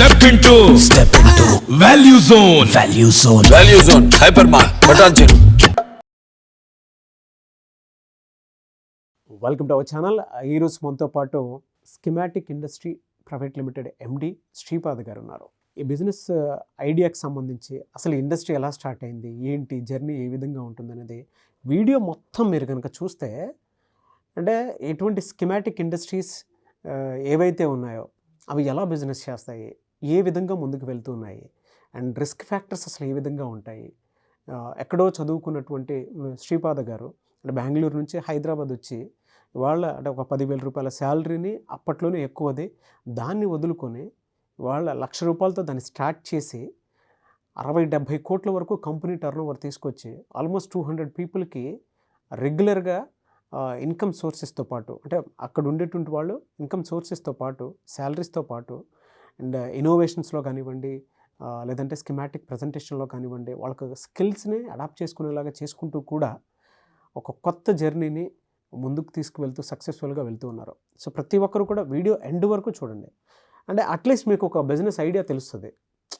Step into Value Zone. Value Zone Hypermart Patancheru. Welcome to our channel. ఈరోజు మనతో పాటు schematic industry private limited ఎండి శ్రీపాద్ గారు ఉన్నారు. ఈ బిజినెస్ ఐడియాకి సంబంధించి అసలు ఇండస్ట్రీ ఎలా స్టార్ట్ అయింది, ఏంటి జర్నీ ఏ విధంగా ఉంటుందనేది వీడియో మొత్తం మీరు కనుక చూస్తే, అంటే ఎటువంటి స్కిమాటిక్ ఇండస్ట్రీస్ ఏవైతే ఉన్నాయో అవి ఎలా బిజినెస్ చేస్తాయి, ఏ విధంగా ముందుకు వెళ్తున్నాయి, అండ్ రిస్క్ ఫ్యాక్టర్స్ అసలు ఏ విధంగా ఉంటాయి. ఎక్కడో చదువుకున్నటువంటి శ్రీపాద గారు అంటే బెంగళూరు నుంచి హైదరాబాద్ వచ్చి వాళ్ళ అంటే ఒక 10,000 రూపాయల శాలరీని అప్పట్లోనే ఎక్కువది దాన్ని వదులుకొని వాళ్ళ ₹1,00,000 దాన్ని స్టార్ట్ చేసి 60-70 కోట్ల వరకు కంపెనీ టర్న్ ఓవర్ తీసుకొచ్చి ఆల్మోస్ట్ 200 పీపుల్కి రెగ్యులర్గా ఇన్కమ్ సోర్సెస్తో పాటు, అంటే అక్కడ ఉండేటువంటి వాళ్ళు ఇన్కమ్ సోర్సెస్తో పాటు శాలరీస్తో పాటు అండ్ ఇన్నోవేషన్స్లో కానివ్వండి, లేదంటే స్కిమాటిక్ ప్రజెంటేషన్లో కానివ్వండి, వాళ్ళకి స్కిల్స్ని అడాప్ట్ చేసుకునేలాగా చేసుకుంటూ కూడా ఒక కొత్త జర్నీని ముందుకు తీసుకువెళ్తూ సక్సెస్ఫుల్గా వెళ్తూ ఉన్నారు. సో ప్రతి ఒక్కరు కూడా వీడియో ఎండ్ వరకు చూడండి. అంటే అట్లీస్ట్ మీకు ఒక బిజినెస్ ఐడియా తెలుస్తుంది,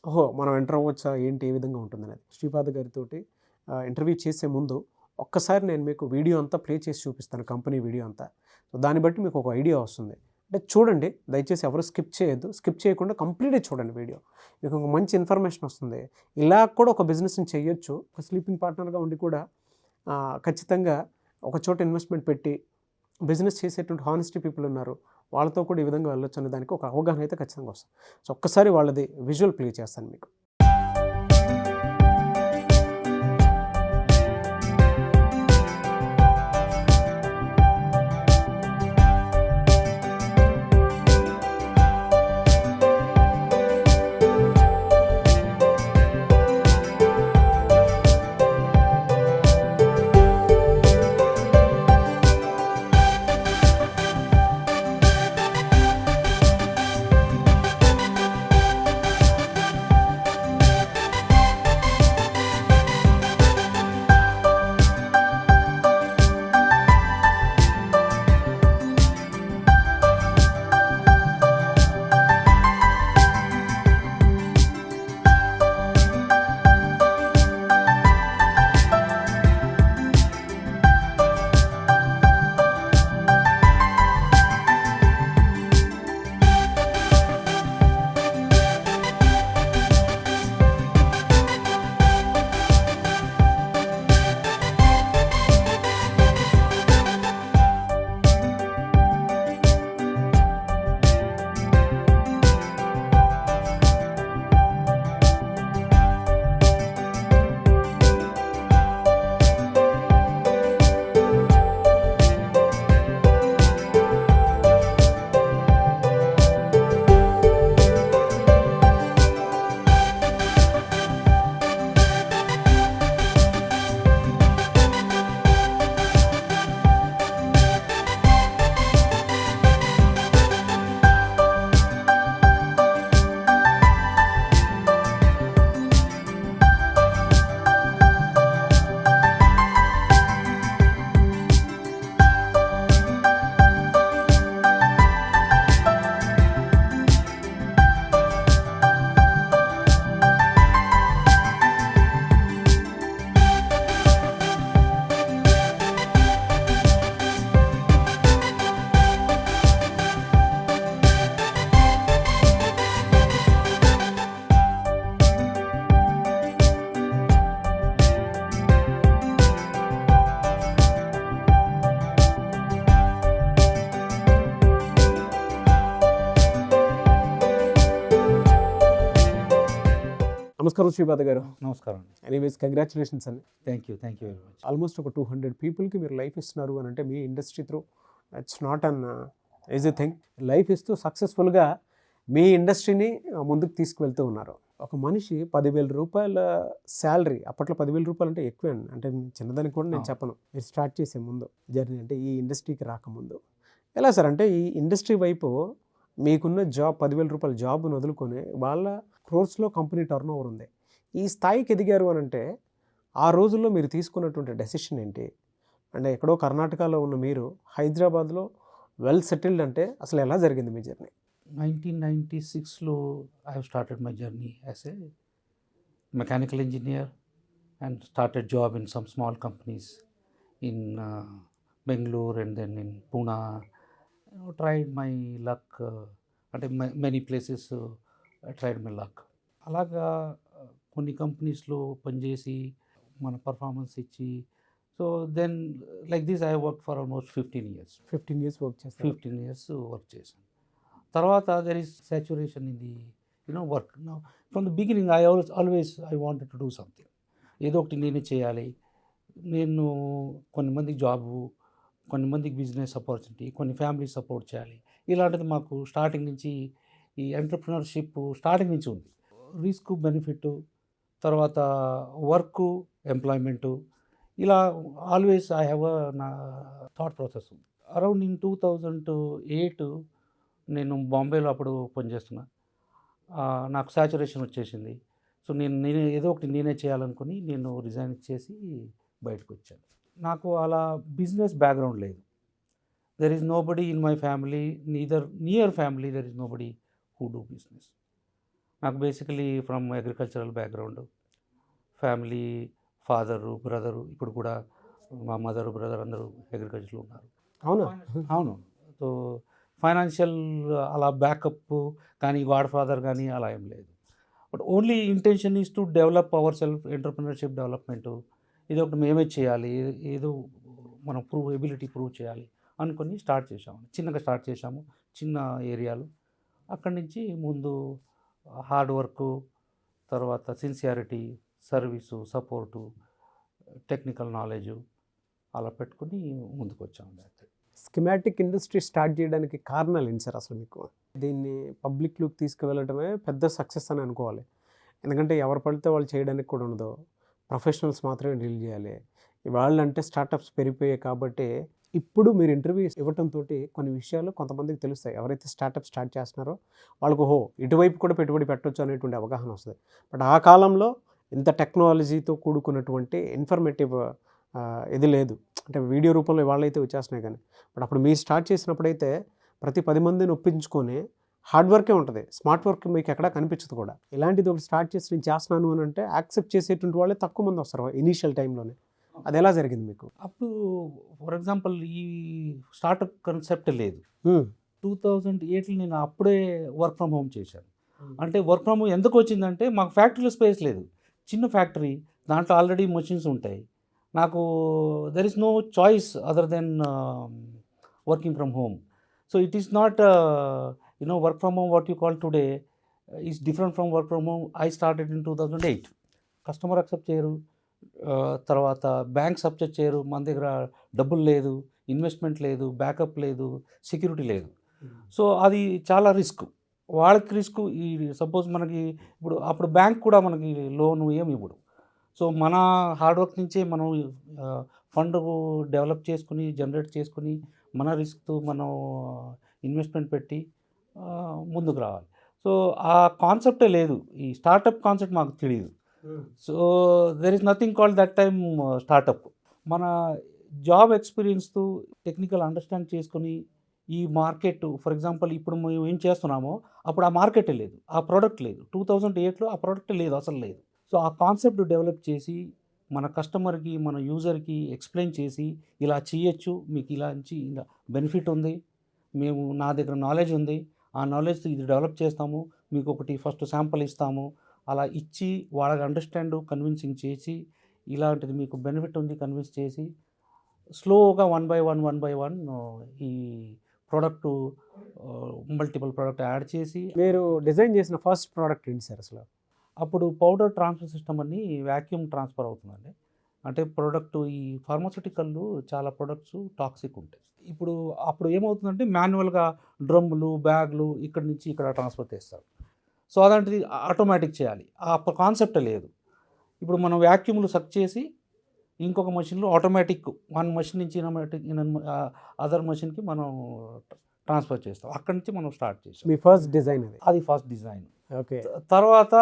ఓహో మనం ఎంటర్ అవ్వచ్చా ఏంటి, ఏ విధంగా ఉంటుందనేది. శ్రీపాద్ గారితో ఇంటర్వ్యూ చేసే ముందు ఒక్కసారి నేను మీకు వీడియో అంతా ప్లే చేసి చూపిస్తాను, కంపెనీ వీడియో అంతా. సో దాన్ని బట్టి మీకు ఒక ఐడియా వస్తుంది. అంటే చూడండి, దయచేసి ఎవరు స్కిప్ చేయొద్దు. స్కిప్ చేయకుండా కంప్లీట్గా చూడండి వీడియో, మీకు ఒక మంచి ఇన్ఫర్మేషన్ వస్తుంది. ఇలా కూడా ఒక బిజినెస్ని చేయొచ్చు. ఒక స్లీపింగ్ పార్ట్నర్గా ఉండి కూడా ఖచ్చితంగా ఒక చోట ఇన్వెస్ట్మెంట్ పెట్టి బిజినెస్ చేసేటువంటి హానెస్టీ పీపుల్ ఉన్నారు, వాళ్ళతో కూడా ఈ విధంగా వెళ్ళొచ్చు అనే దానికి ఒక అవగాహన అయితే ఖచ్చితంగా వస్తుంది. సో ఒక్కసారి వాళ్ళది విజువల్ ప్లే చేస్తాను మీకు. నమస్కారం శ్రీపాద్ గారు. నమస్కారం. ఎనీవేస్ కంగ్రాచులేషన్స్ అండి. Thank you very much. Almost ఒక 200 పీపుల్కి మీరు లైఫ్ ఇస్తున్నారు అని అంటే మీ industry through it's not an easy thing. Life ఇస్తూ సక్సెస్ఫుల్గా మీ ఇండస్ట్రీని ముందుకు తీసుకువెళ్తూ ఉన్నారు. ఒక మనిషి 10,000 రూపాయల శాలరీ, అప్పట్లో 10,000 రూపాయలు అంటే ఎక్కువే అండి, అంటే చిన్నదానికి కూడా నేను చెప్పను. మీరు స్టార్ట్ చేసే ముందు జర్నీ, అంటే ఈ ఇండస్ట్రీకి రాకముందు ఎలా సార్, అంటే ఈ ఇండస్ట్రీ వైపు మీకున్న జాబ్ 10,000 రూపాయల జాబ్ను వదులుకొని వాళ్ళ క్రోర్స్లో కంపెనీ టర్న్ ఓవర్ ఉంది. ఈ స్థాయికి ఎదిగారు అని అంటే ఆ రోజుల్లో మీరు తీసుకున్నటువంటి డెసిషన్ ఏంటి? అంటే ఎక్కడో కర్ణాటకలో ఉన్న మీరు హైదరాబాద్లో వెల్ సెటిల్డ్ అంటే అసలు ఎలా జరిగింది మీ journey? 1996లో I have started my journey as a mechanical engineer and started job in some small companies in Bangalore and then in Pune. Tried my luck అంటే many places I tried my luck. అలాగా కొన్ని కంపెనీస్లో పనిచేసి మన performance ఇచ్చి so then like this I work for almost 15 years. 15 years work చేస్తారు. 15 years work చేశాను. తర్వాత there is saturation in the work. From the beginning I always I wanted to do something. ఏదో ఒకటి నేనే చేయాలి. నేను కొంతమందికి జాబు, కొంతమందికి బిజినెస్ ఆపర్చునిటీ, కొన్ని ఫ్యామిలీ సపోర్ట్ చేయాలి. ఇలాంటిది మాకు స్టార్టింగ్ నుంచి ఈ ఎంటర్ప్రినర్షిప్ స్టార్టింగ్ నుంచి ఉంది. రిస్క్ బెనిఫిట్, తర్వాత వర్క్ ఎంప్లాయ్మెంటు, ఇలా ఆల్వేస్ ఐ హ్యావ్ నా థాట్ ప్రాసెస్ ఉంది. అరౌండ్ ఇన్ 2008 నేను బాంబేలో అప్పుడు పనిచేస్తున్నా. నాకు సాచురేషన్ వచ్చేసింది. సో నేనే ఏదో ఒకటి నేనే చేయాలనుకుని నేను రిజైన్ చేసి బయటకు వచ్చాను. నాకు అలా బిజినెస్ బ్యాక్గ్రౌండ్ లేదు. There is nobody in my family, near family there is nobody who do business. నాకు basically from agricultural background, family father, brother, ఇప్పుడు కూడా మా మదరు, బ్రదర్ అందరూ అగ్రికల్చర్లో ఉన్నారు. అవునా? అవును. సో ఫైనాన్షియల్ అలా బ్యాకప్ కానీ గాడ్ ఫాదర్ కానీ అలా ఏం లేదు. But only intention is to develop our self, entrepreneurship development. ఇది ఒకటి మేమే చేయాలి, ఏదో మనం ఎబిలిటీ ప్రూవ్ చేయాలి అనుకొని స్టార్ట్ చేసాము. చిన్నగా స్టార్ట్ చేసాము, చిన్న ఏరియాలు. అక్కడి నుంచి ముందు హార్డ్ వర్క్, తర్వాత sincerity, service, support, technical knowledge అలా పెట్టుకుని ముందుకు వచ్చాము. స్కిమాటిక్ ఇండస్ట్రీ స్టార్ట్ చేయడానికి కారణాలు ఏంటి సార్ అసలు మీకు? దీన్ని పబ్లిక్లోకి తీసుకువెళ్ళడమే పెద్ద సక్సెస్ అని అనుకోవాలి. ఎందుకంటే ఎవరు పడితే వాళ్ళు చేయడానికి కూడా ఉండదు, ప్రొఫెషనల్స్ మాత్రమే డీల్ చేయాలి. వాళ్ళంటే స్టార్టప్స్ పెరిగిపోయాయి కాబట్టి ఇప్పుడు మీరు ఇంటర్వ్యూ ఇవ్వడంతో కొన్ని విషయాలు కొంతమందికి తెలుస్తాయి. ఎవరైతే స్టార్టప్ స్టార్ట్ చేస్తున్నారో వాళ్ళకు ఇటువైపు కూడా పెట్టుబడి పెట్టవచ్చు అనేటువంటి అవగాహన వస్తుంది. బట్ ఆ కాలంలో ఇంత టెక్నాలజీతో కూడుకున్నటువంటి ఇన్ఫర్మేటివ్ ఇది లేదు. అంటే వీడియో రూపంలో వాళ్ళైతే వచ్చేస్తున్నాయి కానీ, బట్ అప్పుడు మీరు స్టార్ట్ చేసినప్పుడైతే ప్రతి 10 మందిని ఒప్పించుకొని హార్డ్ వర్కే ఉంటుంది, స్మార్ట్ వర్క్ మీకు ఎక్కడా కనిపించదు కూడా. ఇలాంటిది ఒకటి స్టార్ట్ చేసి నేను చేస్తున్నాను అని అంటే యాక్సెప్ట్ చేసేటువంటి వాళ్ళే తక్కువ మంది వస్తారు ఇనీషియల్ టైంలోనే. అది ఎలా జరిగింది మీకు? అప్పుడు ఫర్ ఎగ్జాంపుల్ ఈ స్టార్టప్ కాన్సెప్ట్ లేదు. 2008లో నేను అప్పుడే వర్క్ ఫ్రమ్ హోమ్ చేశాను. అంటే వర్క్ ఫ్రమ్ హోమ్ ఎందుకు వచ్చిందంటే మాకు ఫ్యాక్టరీలో స్పేస్ లేదు, చిన్న ఫ్యాక్టరీ, దాంట్లో ఆల్రెడీ మెషిన్స్ ఉంటాయి. నాకు there is no choice other than working from home. So it is not work from home what you call today is different from work from home I started in 2008. Customer accept చేయరు, తర్వాత banks accept చేయరు, మన దగ్గర డబ్బులు లేదు, investment లేదు, backup లేదు, security లేదు. సో అది చాలా రిస్క్, వాళ్ళకి రిస్క్. ఈ సపోజ్ మనకి అప్పుడు బ్యాంక్ కూడా మనకి లోన్ ఏమి ఇవ్వడు. సో మన హార్డ్ వర్క్ నుంచే మనం ఫండ్ డెవలప్ చేసుకుని, జనరేట్ చేసుకుని, మన రిస్క్తో మనం ఇన్వెస్ట్మెంట్ పెట్టి ముందుకు రావాలి. సో ఆ కాన్సెప్టే లేదు, ఈ స్టార్టప్ కాన్సెప్ట్ మాకు తెలియదు. So there is nothing called that time startup. మన జాబ్ ఎక్స్పీరియన్స్తో టెక్నికల్ అండర్స్టాండ్ చేసుకొని ఈ మార్కెట్, ఫర్ ఎగ్జాంపుల్ ఇప్పుడు మేము ఏం చేస్తున్నామో అప్పుడు ఆ మార్కెటే లేదు, ఆ ప్రోడక్ట్ లేదు. 2008లో ఆ ప్రోడక్ట్ లేదు, అసలు లేదు. సో ఆ కాన్సెప్ట్ డెవలప్ చేసి మన కస్టమర్కి, మన యూజర్కి ఎక్స్ప్లెయిన్ చేసి ఇలా చేయొచ్చు, మీకు ఇలా బెనిఫిట్ ఉంది, నా దగ్గర నాలెడ్జ్ ఉంది, ఆ నాలెడ్జ్తో ఇది డెవలప్ చేస్తాము, మీకు ఒకటి ఫస్ట్ శాంపుల్ ఇస్తాము, అలా ఇచ్చి వాళ్ళకి అండర్స్టాండ్ కన్విన్సింగ్ చేసి ఇలాంటిది మీకు బెనిఫిట్ ఉంది కన్విన్స్ చేసి స్లోగా వన్ బై వన్ ఈ ప్రోడక్ట్ మల్టిపుల్ ప్రోడక్ట్ యాడ్ చేసి. మీరు డిజైన్ చేసిన ఫస్ట్ ప్రోడక్ట్ ఏంటి సార్ అసలు? అప్పుడు పౌడర్ ట్రాన్స్ఫర్ సిస్టమ్ అని వ్యాక్యూమ్ ట్రాన్స్ఫర్ అవుతుందండి. అంటే ప్రోడక్ట్ ఈ ఫార్మాస్యూటికల్ చాలా ప్రొడక్ట్స్ టాక్సిక్ ఉంటాయి. అప్పుడు ఏమవుతుందంటే మాన్యువల్గా డ్రమ్ములు, బ్యాగ్లు ఇక్కడి నుంచి ఇక్కడ ట్రాన్స్ఫర్ చేస్తారు. సో అలాంటిది ఆటోమేటిక్ చేయాలి, ఆ కాన్సెప్టే లేదు. ఇప్పుడు మనం వ్యాక్యూమ్లు సక్ చేసి ఇంకొక మెషిన్లో ఆటోమేటిక్ వన్ మెషిన్ నుంచి అదర్ మెషిన్కి మనం ట్రాన్స్ఫర్ చేస్తాం. అక్కడి నుంచి మనం స్టార్ట్ చేస్తాం. మీ ఫస్ట్ డిజైన్ అది ఫస్ట్ డిజైన్. ఓకే. తర్వాత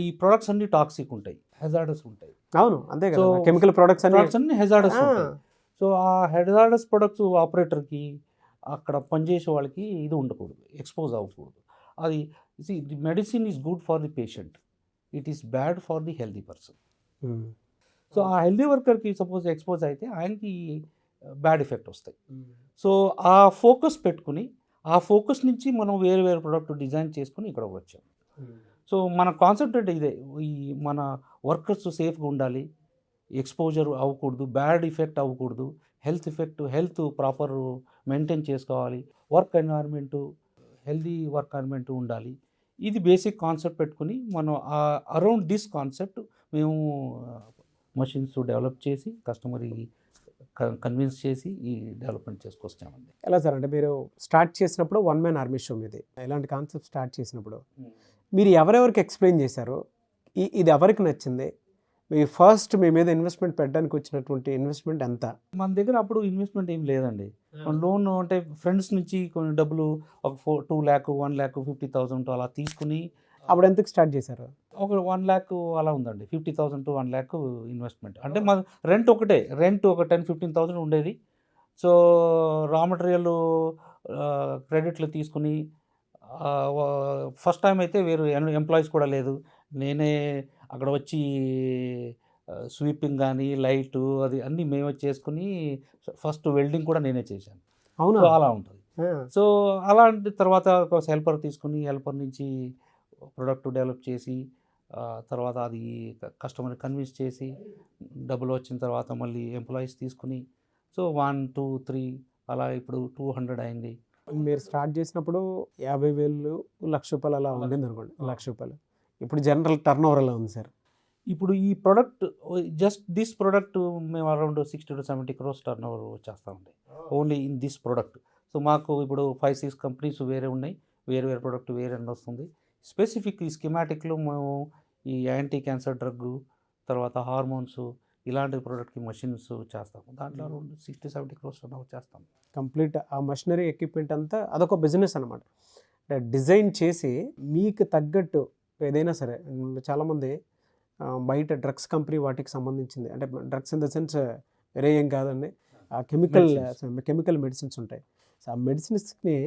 ఈ ప్రొడక్ట్స్ అన్ని టాక్సిక్ ఉంటాయి, హెజార్డస్ ఉంటాయి. అవును, అంతే కదా, కెమికల్ ప్రొడక్ట్స్ అన్ని హెజార్డస్ ఉంటాయి. సో ఆ హెజార్డస్ ప్రొడక్ట్స్ ఆపరేటర్కి అక్కడ పనిచేసే వాళ్ళకి ఇది ఉండకూడదు, ఎక్స్పోజ్ అవ్వకూడదు. అది the medicine is good for the patient, it is bad for the healthy person. So ఆ హెల్దీ వర్కర్కి సపోజ్ ఎక్స్పోజ్ అయితే ఆయనకి బ్యాడ్ ఎఫెక్ట్ వస్తాయి. సో ఆ ఫోకస్ పెట్టుకుని ఆ ఫోకస్ నుంచి మనం వేరే వేరే ప్రోడక్ట్ డిజైన్ చేసుకుని ఇక్కడ వచ్చాం. సో మన కాన్సెప్ట్ అంటే ఇదే, ఈ మన వర్కర్స్ సేఫ్గా ఉండాలి, ఎక్స్పోజర్ అవ్వకూడదు, బ్యాడ్ ఎఫెక్ట్ అవ్వకూడదు, హెల్త్ ప్రాపర్ మెయింటైన్ చేసుకోవాలి, వర్క్ ఎన్వైర్న్మెంటు హెల్దీ వర్క్ ఎన్వైర్న్మెంట్ ఉండాలి. ఇది బేసిక్ కాన్సెప్ట్ పెట్టుకుని మనం అరౌండ్ దిస్ కాన్సెప్ట్ మేము మషిన్స్ డెవలప్ చేసి కస్టమర్కి కన్విన్స్ చేసి ఈ డెవలప్మెంట్ చేసుకొచ్చామండి. ఎలా సార్ అంటే మీరు స్టార్ట్ చేసినప్పుడు వన్ మ్యాన్ ఆర్మీ షో మీది, ఇలాంటి కాన్సెప్ట్ స్టార్ట్ చేసినప్పుడు మీరు ఎవరెవరికి ఎక్స్ప్లెయిన్ చేశారు, ఇది ఎవరికి నచ్చింది, మీ ఫస్ట్ మీ మీద ఇన్వెస్ట్మెంట్ పెట్టడానికి వచ్చినటువంటి ఇన్వెస్ట్మెంట్ ఎంత? మన దగ్గర అప్పుడు ఇన్వెస్ట్మెంట్ ఏం లేదండి. లోన్ అంటే ఫ్రెండ్స్ నుంచి కొన్ని డబ్బులు ఒక 2 lakh 1 lakh 50,000 అలా తీసుకుని అప్పుడు ఎంతకు స్టార్ట్ చేశారు? ఒక 1 lakh అలా ఉందండి, 50,000 to 1 lakh ఇన్వెస్ట్మెంట్. అంటే మా రెంట్ ఒక 10-15,000 ఉండేది. సో రా మెటీరియల్ క్రెడిట్లు తీసుకుని ఫస్ట్ టైం అయితే వేరు ఎంప్లాయీస్ కూడా లేదు, నేనే అక్కడ వచ్చి స్వీపింగ్ కానీ లైటు అది అన్నీ మేమే చేసుకుని ఫస్ట్ వెల్డింగ్ కూడా నేనే చేశాను. అవునా? సో అలా ఉంటుంది. సో అలాంటి తర్వాత ఒక హెల్పర్ తీసుకుని హెల్పర్ నుంచి ప్రొడక్ట్ డెవలప్ చేసి తర్వాత అది కస్టమర్ని కన్విన్స్ చేసి డబ్బులు వచ్చిన తర్వాత మళ్ళీ ఎంప్లాయీస్ తీసుకుని సో 1 2 3 అలా ఇప్పుడు 200 అయింది. మీరు స్టార్ట్ చేసినప్పుడు 50,000 ₹1,00,000 అలా ఉండింది అనుకోండి, ₹1,00,000. ఇప్పుడు జనరల్ టర్న్ ఓవర్ ఎలా ఉంది సార్? ఇప్పుడు ఈ ప్రోడక్ట్ జస్ట్ దిస్ ప్రోడక్ట్ మేము around 60 to 70 crores turnover వచ్చేస్తామండి only in this product. So మాకు ఇప్పుడు 5-6 కంపెనీస్ వేరే ఉన్నాయి, వేరే ప్రోడక్ట్ వేరే వస్తుంది. స్పెసిఫిక్ ఈ స్కిమాటిక్లో మేము ఈ యాంటీ క్యాన్సర్ డ్రగ్ తర్వాత హార్మోన్స్ ఇలాంటి ప్రోడక్ట్కి మషిన్స్ చేస్తాము, దాంట్లో అరౌండ్ 60-70 crores టర్న్ ఓవర్ చేస్తాం. కంప్లీట్ ఆ మషినరీ ఎక్విప్మెంట్ అంతా అదొక బిజినెస్ అనమాట. డిజైన్ చేసి మీకు తగ్గట్టు ఏదైనా సరే, చాలామంది బయట డ్రగ్స్ కంపెనీ వాటికి సంబంధించింది, అంటే డ్రగ్స్ ఇన్ ద సెన్స్ వేరే ఏం కాదండి, కెమికల్ మెడిసిన్స్ ఉంటాయి. సో ఆ మెడిసిన్స్ని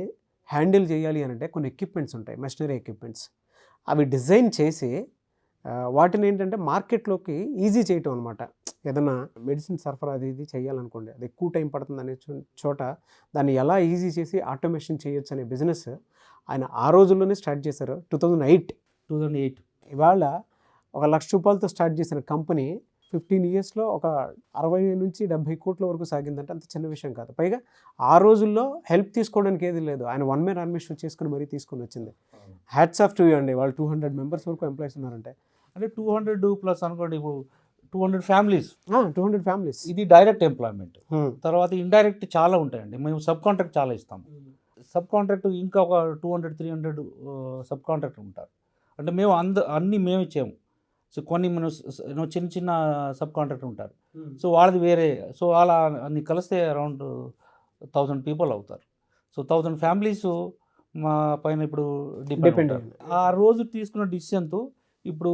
హ్యాండిల్ చేయాలి అని అంటే కొన్ని ఎక్విప్మెంట్స్ ఉంటాయి, మెషినరీ ఎక్విప్మెంట్స్. అవి డిజైన్ చేసి వాటిని ఏంటంటే మార్కెట్లోకి ఈజీ చేయటం అనమాట. ఏదైనా మెడిసిన్ సరఫరా అది ఇది చేయాలనుకోండి, అది ఎక్కువ టైం పడుతుంది అనే చోట దాన్ని ఎలా ఈజీ చేసి ఆటోమేషన్ చేయొచ్చు అనే బిజినెస్ ఆయన ఆ రోజుల్లోనే స్టార్ట్ చేశారు. 2008 ఇవాళ ₹1,00,000 స్టార్ట్ చేసిన కంపెనీ 15 yearsలో ఒక 60 నుంచి 70 కోట్ల వరకు సాగిందంటే అంత చిన్న విషయం కాదు. పైగా ఆ రోజుల్లో హెల్ప్ తీసుకోవడానికి ఏది లేదు, ఆయన వన్ మ్యాన్ ఆర్మీ షో చేసుకుని మరీ తీసుకొని వచ్చింది. హ్యాట్స్ ఆఫ్ టు యూ అండి. వాళ్ళు 200 members వరకు ఎంప్లాయీస్ ఉన్నారంటే, అంటే 200 ప్లస్ అనుకోండి, ఇప్పుడు 200 ఫ్యామిలీస్, 200 ఫ్యామిలీస్. ఇది డైరెక్ట్ ఎంప్లాయ్మెంట్. తర్వాత ఇండైరెక్ట్ చాలా ఉంటాయండి, మేము సబ్ కాంట్రాక్ట్ చాలా ఇస్తాము. సబ్ కాంట్రాక్ట్ ఇంకా ఒక 200-300 సబ్ కాంట్రాక్టర్ ఉంటారు. అంటే మేము అన్నీ మేము ఇచ్చాము. సో కొన్ని మనం చిన్న చిన్న సబ్ కాంట్రాక్టర్ ఉంటారు, సో వాళ్ళది వేరే. సో అలా అన్ని కలిస్తే అరౌండ్ 1000 people అవుతారు. సో 1000 families మా పైన ఇప్పుడు డిపెండ్. ఆ రోజు తీసుకున్న డిసిషన్తో ఇప్పుడు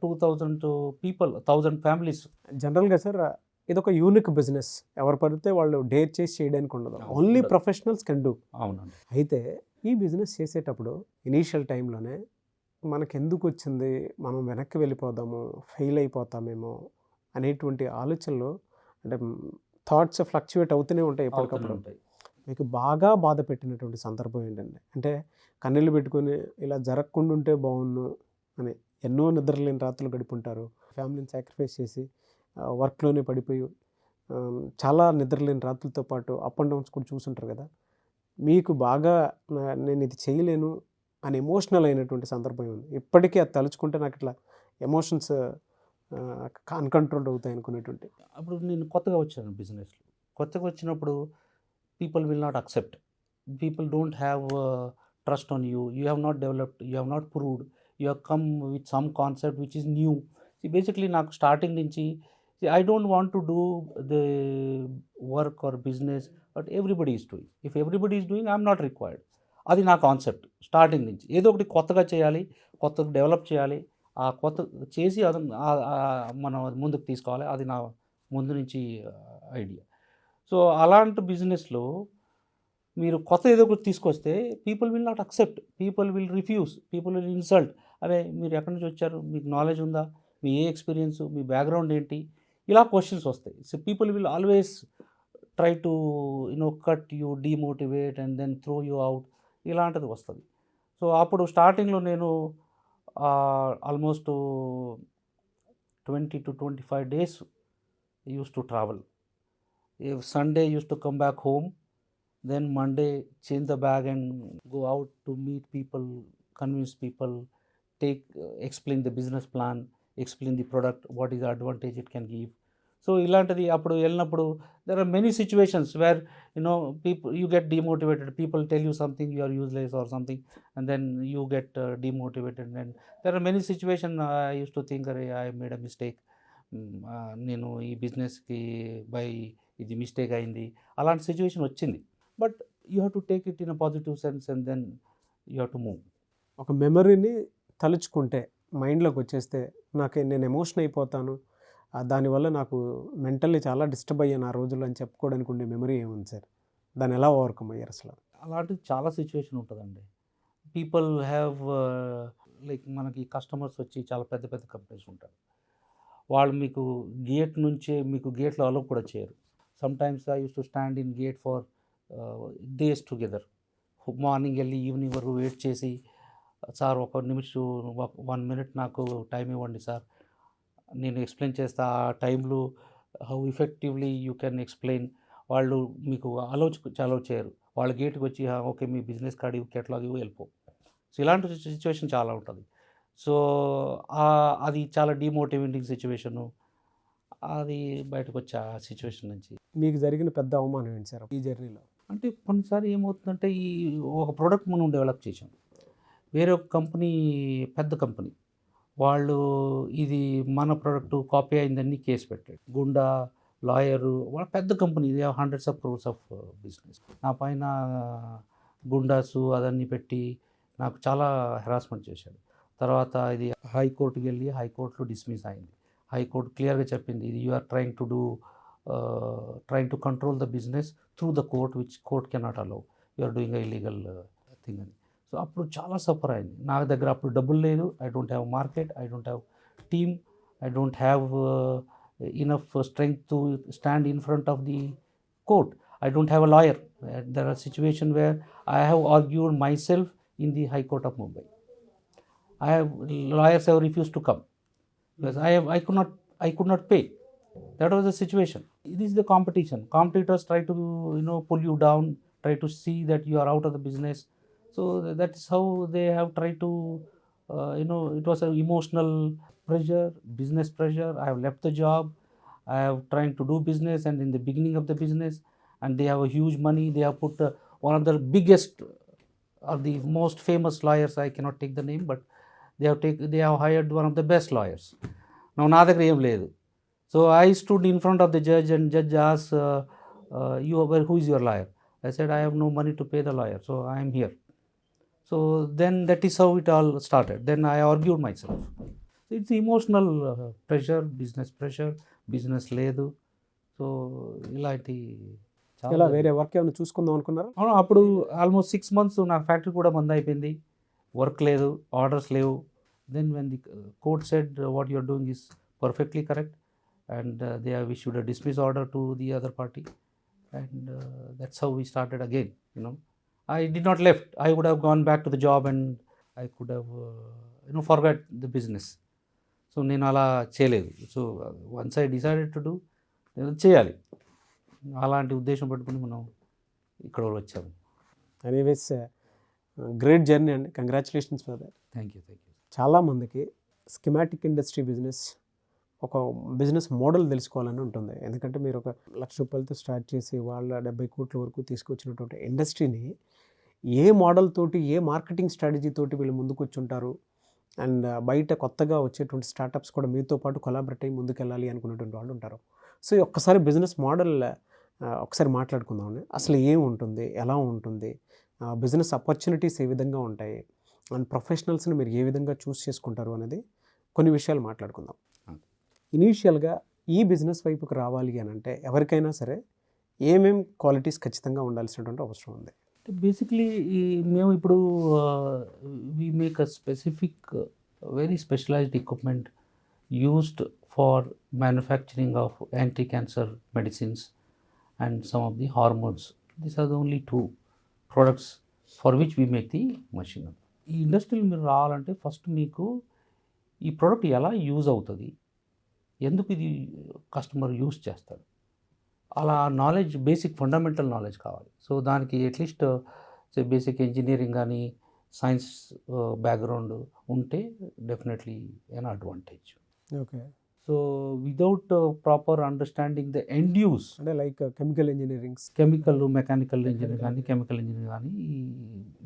2000 people, 1000 families. జనరల్గా సార్ ఇదొక యూనిక్ బిజినెస్, ఎవరు పడితే వాళ్ళు డేర్ చేసి చేయడానికి ఉండదు, ఓన్లీ ప్రొఫెషనల్స్ కెన్ డూ. అవునండి. అయితే ఈ బిజినెస్ చేసేటప్పుడు ఇనీషియల్ టైంలోనే మనకు ఎందుకు వచ్చింది, మనం వెనక్కి వెళ్ళిపోదాము, ఫెయిల్ అయిపోతామేమో అనేటువంటి ఆలోచనలు, అంటే థాట్స్ ఫ్లక్చువేట్ అవుతూనే ఉంటాయి ఎప్పటికప్పుడు. మీకు బాగా బాధ పెట్టినటువంటి సందర్భం ఏంటంటే, అంటే కన్నీళ్ళు పెట్టుకొని ఇలా జరగకుండా ఉంటే బాగుండు అని ఎన్నో నిద్రలేని రాత్రులు గడుపుంటారు, ఫ్యామిలీని సాక్రిఫైస్ చేసి వర్క్లోనే పడిపోయి చాలా నిద్రలేని రాత్రులతో పాటు అప్ అండ్ డౌన్స్ కూడా చూసుంటారు కదా. మీకు బాగా నేను ఇది చేయలేను అని ఎమోషనల్ అయినటువంటి సందర్భం ఉంది? ఇప్పటికీ అది తలుచుకుంటే నాకు ఇట్లా ఎమోషన్స్ అన్కంట్రోల్డ్ అవుతాయి అనుకునేటువంటి. అప్పుడు నేను కొత్తగా వచ్చాను బిజినెస్లో. కొత్తగా వచ్చినప్పుడు people will not accept, people don't have trust on you, you have not developed, you have not proved, you have come with some concept which is new. Basically నాకు స్టార్టింగ్ నుంచి I don't want to do the work or business but everybody is doing, if everybody is doing I'm not required. అది నా concept starting నుంచి. ఏదో ఒకటి కొత్తగా చేయాలి, కొత్తగా డెవలప్ చేయాలి, ఆ కొత్త చేసి అది మనం ముందుకు తీసుకోవాలి, అది నా ముందు నుంచి ఐడియా. సో అలాంటి బిజినెస్లో మీరు కొత్త ఏదో ఒకటి తీసుకొస్తే people will not accept, people will refuse, people will insult. అరే మీరు ఎక్కడి నుంచి వచ్చారు, మీకు నాలెడ్జ్ ఉందా, మీ ఏ ఎక్స్పీరియన్స్, మీ బ్యాక్గ్రౌండ్ ఏంటి, ఇలా క్వశ్చన్స్ వస్తాయి. So people will always try to cut you, demotivate and then throw you out, ఇలాంటిది వస్తుంది. సో అప్పుడు స్టార్టింగ్లో నేను almost 20 to 25 days used to travel. If Sunday used to come back home, then Monday change the bag and go out to meet people, convince people, explain the business plan, explain the product, what is the advantage it can give. So ఇలాంటిది అప్పుడు వెళ్ళినప్పుడు there are many situations where people, you get demotivated, people tell you something, you are useless or something, and then you get demotivated, and there are many situations I used to think, I made a mistake, నేను ఈ బిజినెస్కి by ఇది mistake అయింది, అలాంటి situation వచ్చింది. But you have to take it in a positive sense and then you have to move. ఒక మెమరీని తలుచుకుంటే మైండ్లోకి వచ్చేస్తే నేను ఎమోషన్ అయిపోతాను, దానివల్ల నాకు మెంటల్లీ చాలా డిస్టర్బ్ అయ్యాను ఆ రోజుల్లో అని చెప్పుకోవడానికి ఉండే మెమరీ ఏముంది సార్? దాన్ని ఎలా ఓవర్కమ్ అయ్యారు అసలు? అలాంటిది చాలా సిచ్యువేషన్ ఉంటుందండి. పీపుల్ హ్యావ్ లైక్ మనకి కస్టమర్స్ వచ్చి చాలా పెద్ద పెద్ద కంపెనీస్ ఉంటారు, వాళ్ళు మీకు గేట్ నుంచే మీకు గేట్లో అలో కూడా చేయరు. Sometimes I use to stand in gate for days together. Morning వెళ్ళి ఈవినింగ్ వరకు వెయిట్ చేసి, సార్ ఒక నిమిషం 1 minute నాకు టైం ఇవ్వండి సార్, నేను ఎక్స్ప్లెయిన్ చేస్తా, ఆ టైంలో how effectively you can explain. వాళ్ళు మీకు అలో చేయరు, వాళ్ళ గేట్కి వచ్చి ఓకే మీ బిజినెస్ కార్డు ఇవ్వు, కేటలాగ్ ఇవ్వు, వెళ్ళిపో. సో ఇలాంటి సిచ్యువేషన్ చాలా ఉంటుంది. సో అది చాలా డిమోటివేటింగ్ సిచ్యువేషను, అది బయటకు వచ్చే ఆ సిచ్యువేషన్ నుంచి. మీకు జరిగిన పెద్ద అవమానం ఏంటి సార్ ఈ జర్నీలో? అంటే కొన్నిసార్లు ఏమవుతుందంటే, ఈ ఒక ప్రోడక్ట్ మనం డెవలప్ చేసాం, వేరే ఒక కంపెనీ, పెద్ద కంపెనీ వాళ్ళు ఇది మన ప్రోడక్ట్ కాపీ అయిందని కేసు పెట్టాడు. గుండా లాయరు, వాళ్ళ పెద్ద కంపెనీ, ఇది hundreds of crores of business. నా పైన గుండాసు అదన్నీ పెట్టి నాకు చాలా హెరాస్మెంట్ చేశాడు. తర్వాత ఇది హైకోర్టుకి వెళ్ళి హైకోర్టులో డిస్మిస్ అయింది. హైకోర్టు క్లియర్గా చెప్పింది, ఇది you are trying to control the business through the court, which court cannot allow, you are doing illegal thing అని. సో అప్పుడు చాలా సఫర్ అయింది. నా దగ్గర అప్పుడు డబ్బులు లేదు, I don't have market, I don't have team, I don't have enough strength to stand in front of the court. I don't have a lawyer. There are situations where I have argued myself in the High Court of Mumbai. Lawyers have refused to come because I could not pay. That was the situation. This is the competition. Competitors try to pull you down, try to see that you are out of the business. So that is how they have tried to it was an emotional pressure, business pressure. I have left the job, I have trying to do business, and in the beginning of the business, and they have a huge money, they have put one of the biggest or the most famous lawyers, I cannot take the name, but they have hired one of the best lawyers. Now na daggara em ledu. So I stood in front of the judge, and judge asked, who is your lawyer? I said, I have no money to pay the lawyer, so I am here. So then that is how it all started. Then I argued myself. It's emotional pressure, business లేదు. So ఇలాంటి ఇలా వేరే work ఏమైనా చూసుకుందాం అనుకున్నారా? అవును, అప్పుడు almost 6 months నా ఫ్యాక్టరీ కూడా బంద్ అయిపోయింది, వర్క్ లేదు, ఆర్డర్స్ లేవు. Then when the court said what you are doing is perfectly correct, and they have issued a dismiss order to the other party, and that's how we started again. I did not left. I would have gone back to the job and I could have forgot the business. So నేను అలా చేయలేదు. So once I decided to do, నేను చేయాలి, అలాంటి ఉద్దేశం పెట్టుకుని మనం ఇక్కడ వచ్చాము. ఎనీవేస్ గ్రేట్ జర్నీ అండి, congratulations for that. Thank you. చాలామందికి స్కిమాటిక్ ఇండస్ట్రీ బిజినెస్ ఒక బిజినెస్ మోడల్ తెలుసుకోవాలని ఉంటుంది. ఎందుకంటే మీరు ఒక ₹1,00,000 స్టార్ట్ చేసి వాళ్ళ 70 కోట్ల వరకు తీసుకొచ్చినటువంటి ఇండస్ట్రీని ఏ మోడల్ తోటి, ఏ మార్కెటింగ్ స్ట్రాటజీ తోటి వీళ్ళు ముందుకు వచ్చి ఉంటారు, అండ్ బయట కొత్తగా వచ్చేటువంటి స్టార్టప్స్ కూడా మీతో పాటు కొలాబరేట్ అయ్యి ముందుకెళ్ళాలి అనుకునేటువంటి వాళ్ళు ఉంటారు. సో ఒక్కసారి బిజినెస్ మోడల్ ఒకసారి మాట్లాడుకుందామండి. అసలు ఏం ఉంటుంది, ఎలా ఉంటుంది, బిజినెస్ ఆపర్చునిటీస్ ఏ విధంగా ఉంటాయి, అండ్ ప్రొఫెషనల్స్ని మీరు ఏ విధంగా చూస్ చేసుకుంటారు అనేది కొన్ని విషయాలు మాట్లాడుకుందాం. ఇనీషియల్గా ఈ బిజినెస్ వైపుకి రావాలి అని అంటే ఎవరికైనా సరే ఏమేం క్వాలిటీస్ ఖచ్చితంగా ఉండాల్సినటువంటి అవసరం ఉంది? బేసిక్లీ మేము ఇప్పుడు we make a specific very specialized equipment used for manufacturing of anti cancer medicines and some of the hormones. These are the only 2 products for which we make the machine. ఈ ఇండస్ట్రీలో మీరు రావాలంటే first మీకు ఈ product ఎలా use అవుతుంది, ఎందుకు ఇది కస్టమర్ యూజ్ చేస్తాడు, అలా నాలెడ్జ్, బేసిక్ ఫండమెంటల్ నాలెడ్జ్ కావాలి. సో దానికి అట్లీస్ట్ బేసిక్ ఇంజనీరింగ్ కానీ సైన్స్ బ్యాక్గ్రౌండ్ ఉంటే definitely an advantage. Okay. So without proper understanding the end uses, అంటే like chemical engineering, mechanical engineering కానీ కెమికల్ ఇంజనీరింగ్ కానీ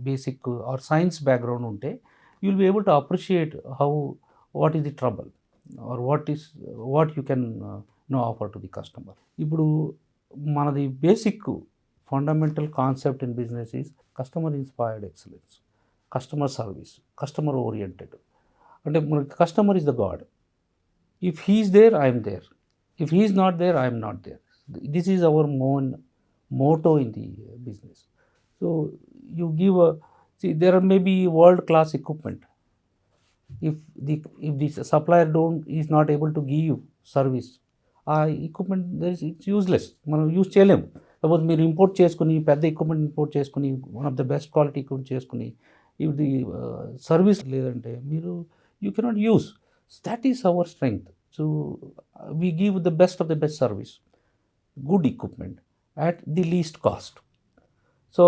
బేసిక్ ఆర్ సైన్స్ బ్యాక్గ్రౌండ్ ఉంటే you will be able to appreciate how what is the trouble or what you can know offer to the customer. ఇప్పుడు మనది basic fundamental concept in business is customer inspired excellence, customer service, customer oriented. అంటే మనకి customer is the god. If he's there, I'm there. If he's not there, I'm not there. This is our motto in the business. So you give there may be world class equipment. If the supplier is not able to give you service, ఆ equipment it's useless. మనం use చేయలేము. Suppose మీరు import చేసుకుని పెద్ద equipment import చేసుకుని one of the best quality equipment చేసుకుని ఇది service లేదంటే మీరు you cannot use. That is our strength. So we give the best of the best service, good equipment at the least cost. So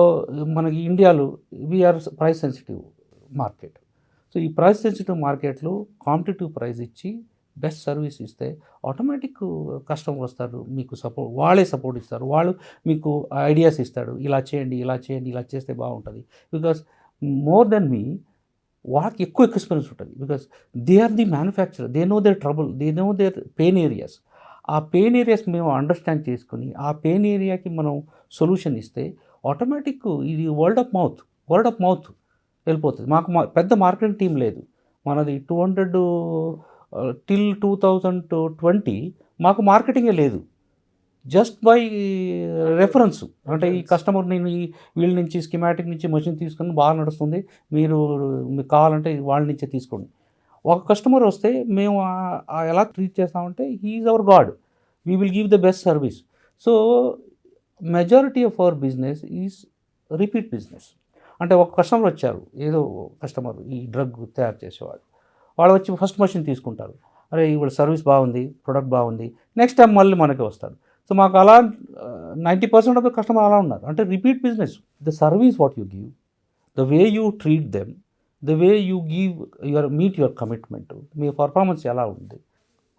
మనకి ఇండియాలో we're price sensitive market. So ఈ price sensitive మార్కెట్లో competitive price ఇచ్చి best service ఇస్తే automatic customer వస్తారు, మీకు వాళ్ళే support ఇస్తారు, వాళ్ళు మీకు ఐడియాస్ ఇస్తాడు, ఇలా చేయండి, ఇలా చేయండి, ఇలా చేస్తే బాగుంటుంది. బికాస్ మోర్ దెన్ మీ వాళ్ళకి ఎక్కువ ఎక్స్పీరియన్స్ ఉంటుంది. Because they are the manufacturer, they know their trouble, they know their pain areas. ఆ పెయిన్ ఏరియాస్ మేము అండర్స్టాండ్ చేసుకుని ఆ పెయిన్ ఏరియాకి మనం సొల్యూషన్ ఇస్తే ఆటోమేటిక్ ఇది వర్డ్ ఆఫ్ మౌత్ వెళ్ళిపోతుంది. మాకు పెద్ద మార్కెటింగ్ టీం లేదు. మనది 200 till 2020 మాకు మార్కెటింగే లేదు. Just by reference. అంటే ఈ కస్టమర్ నేను వీళ్ళ నుంచి స్కీమాటిక్ నుంచి మెషిన్ తీసుకుని బాగా నడుస్తుంది, మీకు కావాలంటే వాళ్ళ నుంచే తీసుకోండి. ఒక కస్టమర్ వస్తే మేము ఎలా ట్రీట్ చేస్తామంటే he is our God, we will give the best service. So majority of our business is repeat business. అంటే ఒక కస్టమర్ వచ్చారు, ఏదో కస్టమర్ ఈ డ్రగ్ తయారు చేసేవాడు, వాళ్ళు వచ్చి ఫస్ట్ మెషిన్ తీసుకుంటారు, అరే ఇవాళ సర్వీస్ బాగుంది, ప్రొడక్ట్ బాగుంది, నెక్స్ట్ టైం మళ్ళీ మనకి వస్తాడు. సో మాకు అలా 90% ఆఫ్ ద కస్టమర్ అలా ఉన్నారు. అంటే repeat business. The service what you give, the way you treat them, the way you give meet your commitment, మీ పర్ఫార్మెన్స్ ఎలా ఉంది,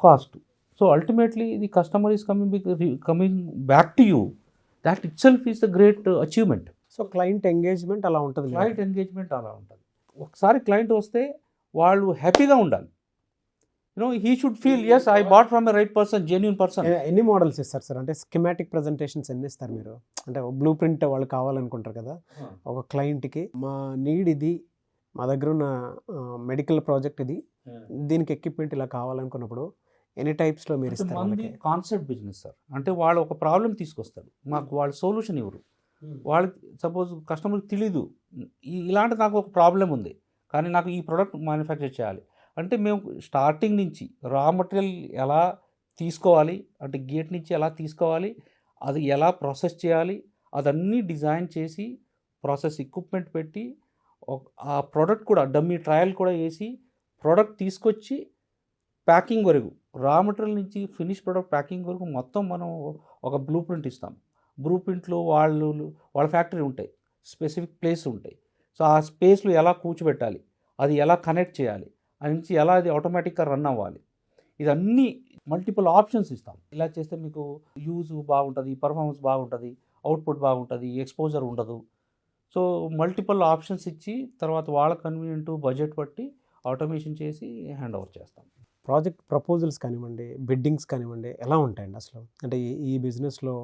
cost. So ultimately the customer is coming back to you. That itself is the great achievement. So client engagement అలా ఉంటుంది. ఒకసారి client వస్తే వాళ్ళు హ్యాపీగా ఉండాలి. He should feel as I bought from a right person, genuine person. ఎన్ని models ఇస్తారు sir? అంటే స్కీమాటిక్ ప్రజెంటేషన్స్ ఎన్ని ఇస్తారు మీరు? అంటే బ్లూ ప్రింట్ వాళ్ళు కావాలనుకుంటారు కదా ఒక క్లయింట్కి, మా నీడ్ ఇది, మా దగ్గర ఉన్న మెడికల్ ప్రాజెక్ట్ ఇది, దీనికి ఎక్విప్మెంట్ ఇలా కావాలనుకున్నప్పుడు ఎనీ టైప్స్లో మీరు ఇస్తారు? మంది కాన్సెప్ట్ బిజినెస్ సార్. అంటే వాళ్ళు ఒక ప్రాబ్లం తీసుకొస్తారు, మాకు వాళ్ళు సొల్యూషన్ ఇవ్వరు. వాళ్ళకి సపోజ్ కస్టమర్కి తెలీదు, ఇలాంటి నాకు ఒక ప్రాబ్లం ఉంది కానీ నాకు ఈ ప్రోడక్ట్ మ్యానుఫ్యాక్చర్ చేయాలి అంటే మేము స్టార్టింగ్ నుంచి రా మెటీరియల్ ఎలా తీసుకోవాలి, అంటే గేట్ నుంచి ఎలా తీసుకోవాలి, అది ఎలా ప్రాసెస్ చేయాలి, అదన్నీ డిజైన్ చేసి ప్రాసెస్ ఎక్విప్మెంట్ పెట్టి ఆ ప్రోడక్ట్ కూడా డమ్మీ ట్రయల్ కూడా వేసి ప్రోడక్ట్ తీసుకొచ్చి ప్యాకింగ్ వరకు, రా మెటీరియల్ నుంచి ఫినిష్ ప్రోడక్ట్ ప్యాకింగ్ వరకు మొత్తం మనం ఒక బ్లూ ప్రింట్ ఇస్తాం. బ్లూ ప్రింట్లో వాళ్ళ ఫ్యాక్టరీ ఉంటాయి, స్పెసిఫిక్ ప్లేస్ ఉంటాయి. సో ఆ స్పేస్లో ఎలా కూర్చోబెట్టాలి, అది ఎలా కనెక్ట్ చేయాలి, అది నుంచి ఎలా అది ఆటోమేటిక్గా రన్ అవ్వాలి, ఇదన్నీ మల్టిపుల్ ఆప్షన్స్ ఇస్తాం. ఇలా చేస్తే మీకు యూజ్ బాగుంటుంది, పర్ఫార్మెన్స్ బాగుంటుంది, అవుట్పుట్ బాగుంటుంది, ఎక్స్పోజర్ ఉండదు. సో మల్టిపుల్ ఆప్షన్స్ ఇచ్చి తర్వాత వాళ్ళ కన్వీనియంట్ బడ్జెట్ బట్టి ఆటోమేషన్ చేసి హ్యాండ్ ఓవర్ చేస్తాం. ప్రాజెక్ట్ ప్రపోజల్స్ కానివ్వండి, బిడ్డింగ్స్ కానివ్వండి, ఎలా ఉంటాయండి అసలు? అంటే ఈ బిజినెస్లో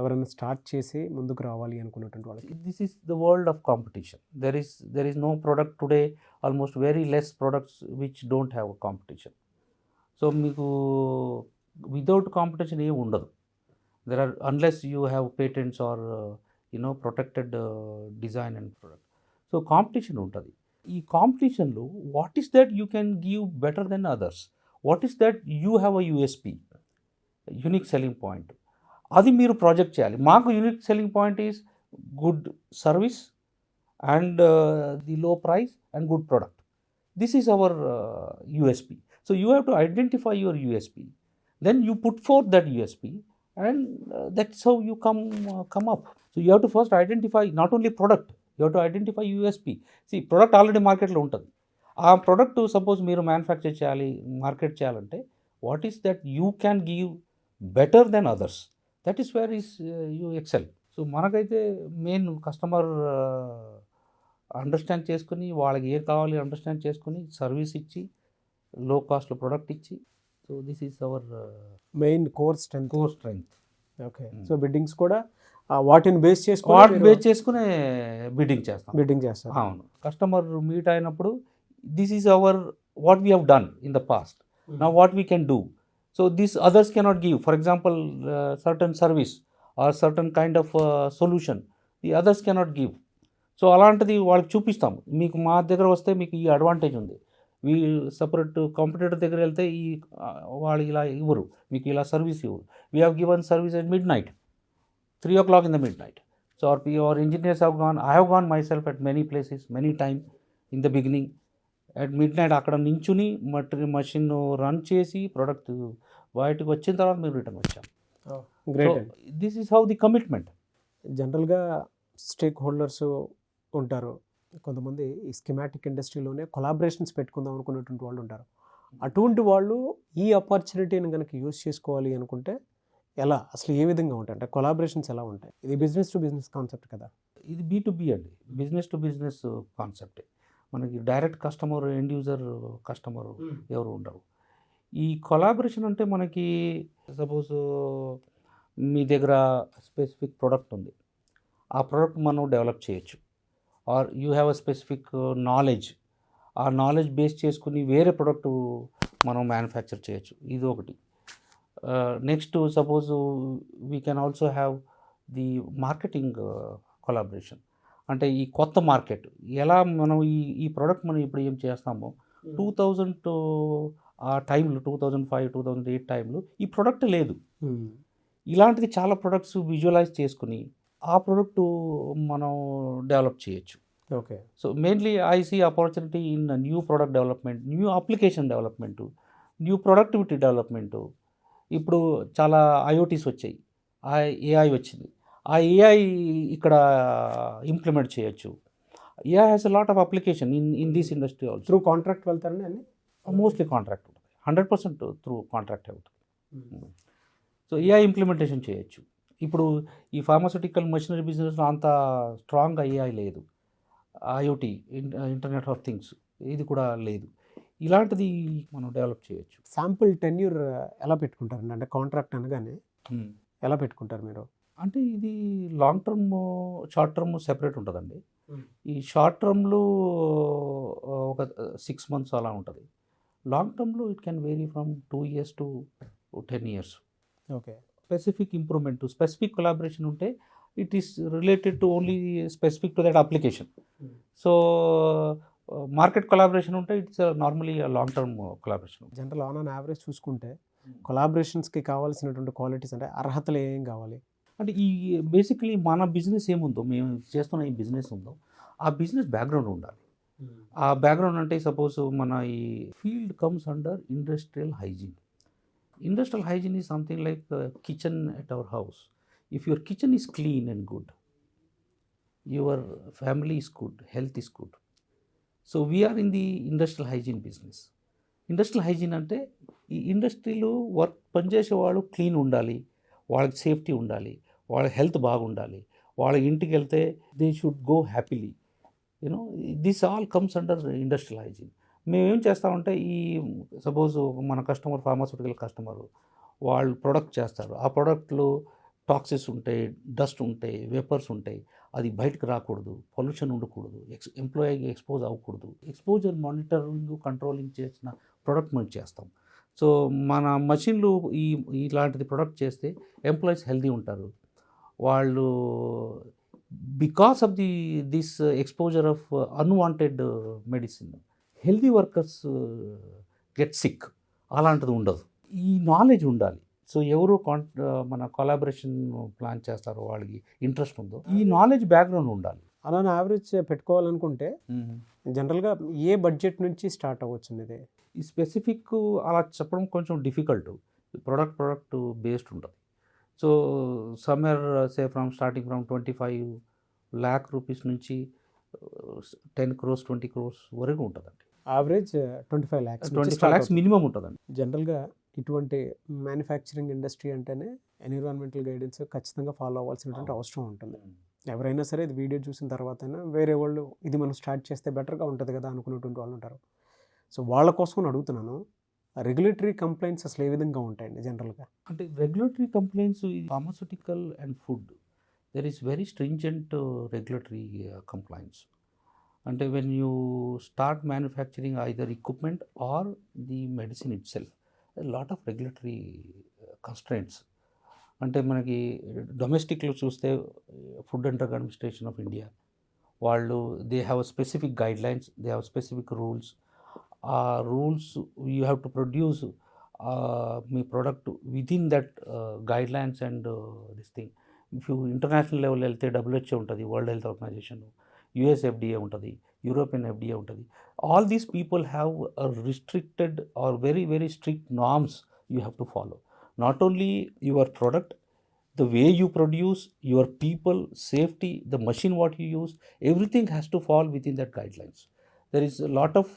ఎవరైనా స్టార్ట్ చేసి ముందుకు రావాలి అనుకున్నటువంటి వాళ్ళకి? This is the world of competition. There is no product today, almost very less products which don't have competition. So మీకు వితౌట్ కాంపిటీషన్ ఏమి ఉండదు. There are unless you have patents or protected design and product. So competition ఉంటుంది. ఈ కాంపిటీషన్లో what is that you can give better than others, what is that you have a USP, unique selling point, అది మీరు project చేయాలి. మాకు unique selling point is good service and the low price and good product. This is our USP. So you have to identify your USP, then you put forth that USP, and that's how you come up. So you have to first identify not only product, you have to identify USP. See, product already మార్కెట్లో ఉంటుంది. ఆ product suppose మీరు manufacture చేయాలి, market చేయాలంటే what is that you can give better than others, that is where is you excel. So మనకైతే main customer understand చేసుకుని, వాళ్ళకి ఏం కావాలి అండర్స్టాండ్ చేసుకుని, సర్వీస్ ఇచ్చి, లో కాస్ట్లో ప్రొడక్ట్ ఇచ్చి, so this is our main core strength. Okay. Hmm. So biddings కూడా వాటిని బేస్ వాట్ చేసుకొని బేస్ చేసుకునే బిడ్డింగ్ చేస్తాం. బిడ్డింగ్ చేస్తారు. అవును, కస్టమర్ మీట్ అయినప్పుడు this is our what we have done in the past, now what we can do. So this others cannot give, for example certain service or certain kind of solution the others cannot give. So అలాంటిది వాళ్ళకి చూపిస్తాం. మీకు మా దగ్గర వస్తే మీకు ఈ advantage ఉంది, వీ సపరేట్ కాంపిటేటర్ దగ్గర వెళ్తే ఈ వాళ్ళు ఇలా ఇవ్వరు, మీకు ఇలా సర్వీస్ ఇవ్వరు. We have given service at midnight, 3 o'clock in the midnight. So our engineers have gone, I have gone myself at many places, many time in the beginning. At midnight అక్కడ నించుని మషిన్ రన్ చేసి product బయటకు వచ్చిన తర్వాత మేము return వచ్చాం. Great. This is how the commitment. జనరల్గా stake holders ఉంటారు, కొంతమంది ఈ స్కిమాటిక్ ఇండస్ట్రీలోనే కొలాబరేషన్స్ పెట్టుకుందాం అనుకునేటువంటి వాళ్ళు ఉంటారు. అటువంటి వాళ్ళు ఈ ఆపర్చునిటీని కనుక యూజ్ చేసుకోవాలి అనుకుంటే ఎలా, అసలు ఏ విధంగా ఉంటాయి, అంటే కొలాబరేషన్స్ ఎలా ఉంటాయి? ఇది బిజినెస్ టు బిజినెస్ కాన్సెప్ట్ కదా. ఇది B2B అండి, బిజినెస్ టు బిజినెస్ కాన్సెప్టే. మనకి direct customer, end user customer ఎవరు ఉండరు. ఈ కొలాబరేషన్ అంటే మనకి సపోజ్ మీ దగ్గర స్పెసిఫిక్ ప్రోడక్ట్ ఉంది, ఆ ప్రోడక్ట్ మనం డెవలప్ చేయొచ్చు. Or you have a specific knowledge, ఆ నాలెడ్జ్ బేస్ చేసుకుని వేరే ప్రోడక్ట్ మనం మ్యానుఫ్యాక్చర్ చేయొచ్చు. ఇది ఒకటి. Next suppose we can also have the marketing collaboration. అంటే ఈ కొత్త మార్కెట్ ఎలా మనం ఈ ప్రోడక్ట్ మనం ఇప్పుడు ఏం చేస్తామో 2000 ఆ టైంలో 2005, 2008 టైంలో ఈ ప్రోడక్ట్ లేదు. ఇలాంటిది చాలా ప్రొడక్ట్స్ విజువలైజ్ చేసుకుని ఆ ప్రోడక్ట్ మనం డెవలప్ చేయొచ్చు. Okay. So mainly I see opportunity in new product development, new application development, new productivity development. ఇప్పుడు చాలా IoTs వచ్చాయి, AI వచ్చింది, ఆ AI ఇక్కడ ఇంప్లిమెంట్ చేయొచ్చు. AI has a lot of application in this industry also. Through contract వెళ్తారని అన్ని mostly contract ఉంటుంది, 100% త్రూ కాంట్రాక్ట్ అవుతుంది. సో AI ఇంప్లిమెంటేషన్ చేయొచ్చు. ఇప్పుడు ఈ ఫార్మాస్యూటికల్ మెషినరీ బిజినెస్లో అంత స్ట్రాంగ్గా AI లేదు, IoT ఇంటర్నెట్ ఆఫ్ థింగ్స్ ఇది కూడా లేదు. ఇలాంటిది మనం డెవలప్ చేయొచ్చు. శాంపుల్ టెన్యూర్ ఎలా పెట్టుకుంటారండి, అంటే కాంట్రాక్ట్ అనగానే ఎలా పెట్టుకుంటారు మీరు? అంటే ఇది long term, short term separate ఉంటుందండి. ఈ షార్ట్ టర్మ్లో ఒక 6 months అలా ఉంటుంది. లాంగ్ టర్మ్లో it can vary from 2 years to 10 years. Okay. Specific improvement, specific collaboration ఉంటే it is related to only specific to that application. So market collaboration ఉంటే it's normally long term collaboration. General on average చూసుకుంటే కొలాబరేషన్స్కి కావాల్సినటువంటి qualities అంటే అర్హతలు ఏం కావాలి? అంటే ఈ బేసిక్లీ మన బిజినెస్ ఏముందో, మేము చేస్తున్న ఈ బిజినెస్ ఉందో ఆ బిజినెస్ బ్యాక్గ్రౌండ్ ఉండాలి. ఆ బ్యాక్గ్రౌండ్ అంటే సపోజ్ మన ఈ field comes under industrial hygiene. Industrial hygiene is something like kitchen at our house. If your kitchen is clean and good, your family is good, health is good. So we are in the industrial hygiene business. Industrial hygiene అంటే ఈ ఇండస్ట్రీలో work పనిచేసే వాళ్ళు clean ఉండాలి, వాళ్ళకి safety ఉండాలి, వాళ్ళ health బాగుండాలి, వాళ్ళ ఇంటికి వెళ్తే they should go happily. You know this all comes under industrial hygiene. మేమేం చేస్తామంటే ఈ సపోజ్ మన కస్టమర్ ఫార్మాస్యూటికల్ కస్టమర్ వాళ్ళు ప్రొడక్ట్ చేస్తారు, ఆ ప్రోడక్ట్లో టాక్సిన్స్ ఉంటాయి, డస్ట్ ఉంటాయి, వేపర్స్ ఉంటాయి, అది బయటకు రాకూడదు, పొల్యూషన్ ఉండకూడదు, ఎంప్లాయీకి ఎక్స్పోజ్ అవ్వకూడదు. ఎక్స్పోజర్ మానిటరింగ్, కంట్రోలింగ్ చేసిన ప్రోడక్ట్ మనం చేస్తాం. సో మన మషిన్లు ఇలాంటిది ప్రొడక్ట్ చేస్తే ఎంప్లాయీస్ హెల్తీ ఉంటారు, వాళ్ళు because of this exposure of unwanted medicine healthy workers get sick, అలాంటిది ఉండదు. ఈ నాలెడ్జ్ ఉండాలి. సో ఎవరు మన కొలాబరేషన్ ప్లాన్ చేస్తారో వాళ్ళకి ఇంట్రెస్ట్ ఉందో ఈ నాలెడ్జ్ బ్యాక్గ్రౌండ్ ఉండాలి. అలా యావరేజ్ పెట్టుకోవాలనుకుంటే జనరల్గా ఏ బడ్జెట్ నుంచి స్టార్ట్ అవ్వచ్చు ఇది? ఈ స్పెసిఫిక్ అలా చెప్పడం కొంచెం డిఫికల్ట్. ప్రోడక్ట్ బేస్డ్ ఉంటుంది. So somewhere starting from 25 lakh rupees నుంచి 10 crores 20 crores వరకు ఉంటుందండి. యావరేజ్ 25 lakhs 25 lakhs మినిమం ఉంటుందండి. జనరల్గా ఇటువంటి మ్యానుఫ్యాక్చరింగ్ ఇండస్ట్రీ అంటేనే ఎన్విరాన్మెంటల్ గైడెన్స్ ఖచ్చితంగా ఫాలో అవ్వాల్సినటువంటి అవసరం ఉంటుంది. ఎవరైనా సరే ఇది వీడియో చూసిన తర్వాతైనా వేరే వాళ్ళు ఇది మనం స్టార్ట్ చేస్తే బెటర్గా ఉంటుంది కదా అనుకున్నటువంటి వాళ్ళు ఉంటారు. సో వాళ్ళ కోసం అడుగుతున్నాను, రెగ్యులేటరీ కంప్లైంట్స్ అసలు ఏ విధంగా ఉంటాయండి జనరల్గా? అంటే regulatory complaints pharmaceutical and food there is very stringent regulatory complaints. అంటే when you start manufacturing either equipment or the medicine itself lot of regulatory constraints. అంటే మనకి డొమెస్టిక్లో చూస్తే food and drug administration of India వాళ్ళు they have specific guidelines, they have specific rules. ఆ rules you have to produce మీ product within that guidelines and this thing. If you international level వెళ్తే WHO ఉంటుంది, world health organization, US FDA ఉంటుంది, European FDA ఉంటుంది. All these people have restricted or very very strict norms you have to follow. Not only your product, the way you produce, your people, safety, the machine what you use, everything has to fall within that guidelines. There is a lot of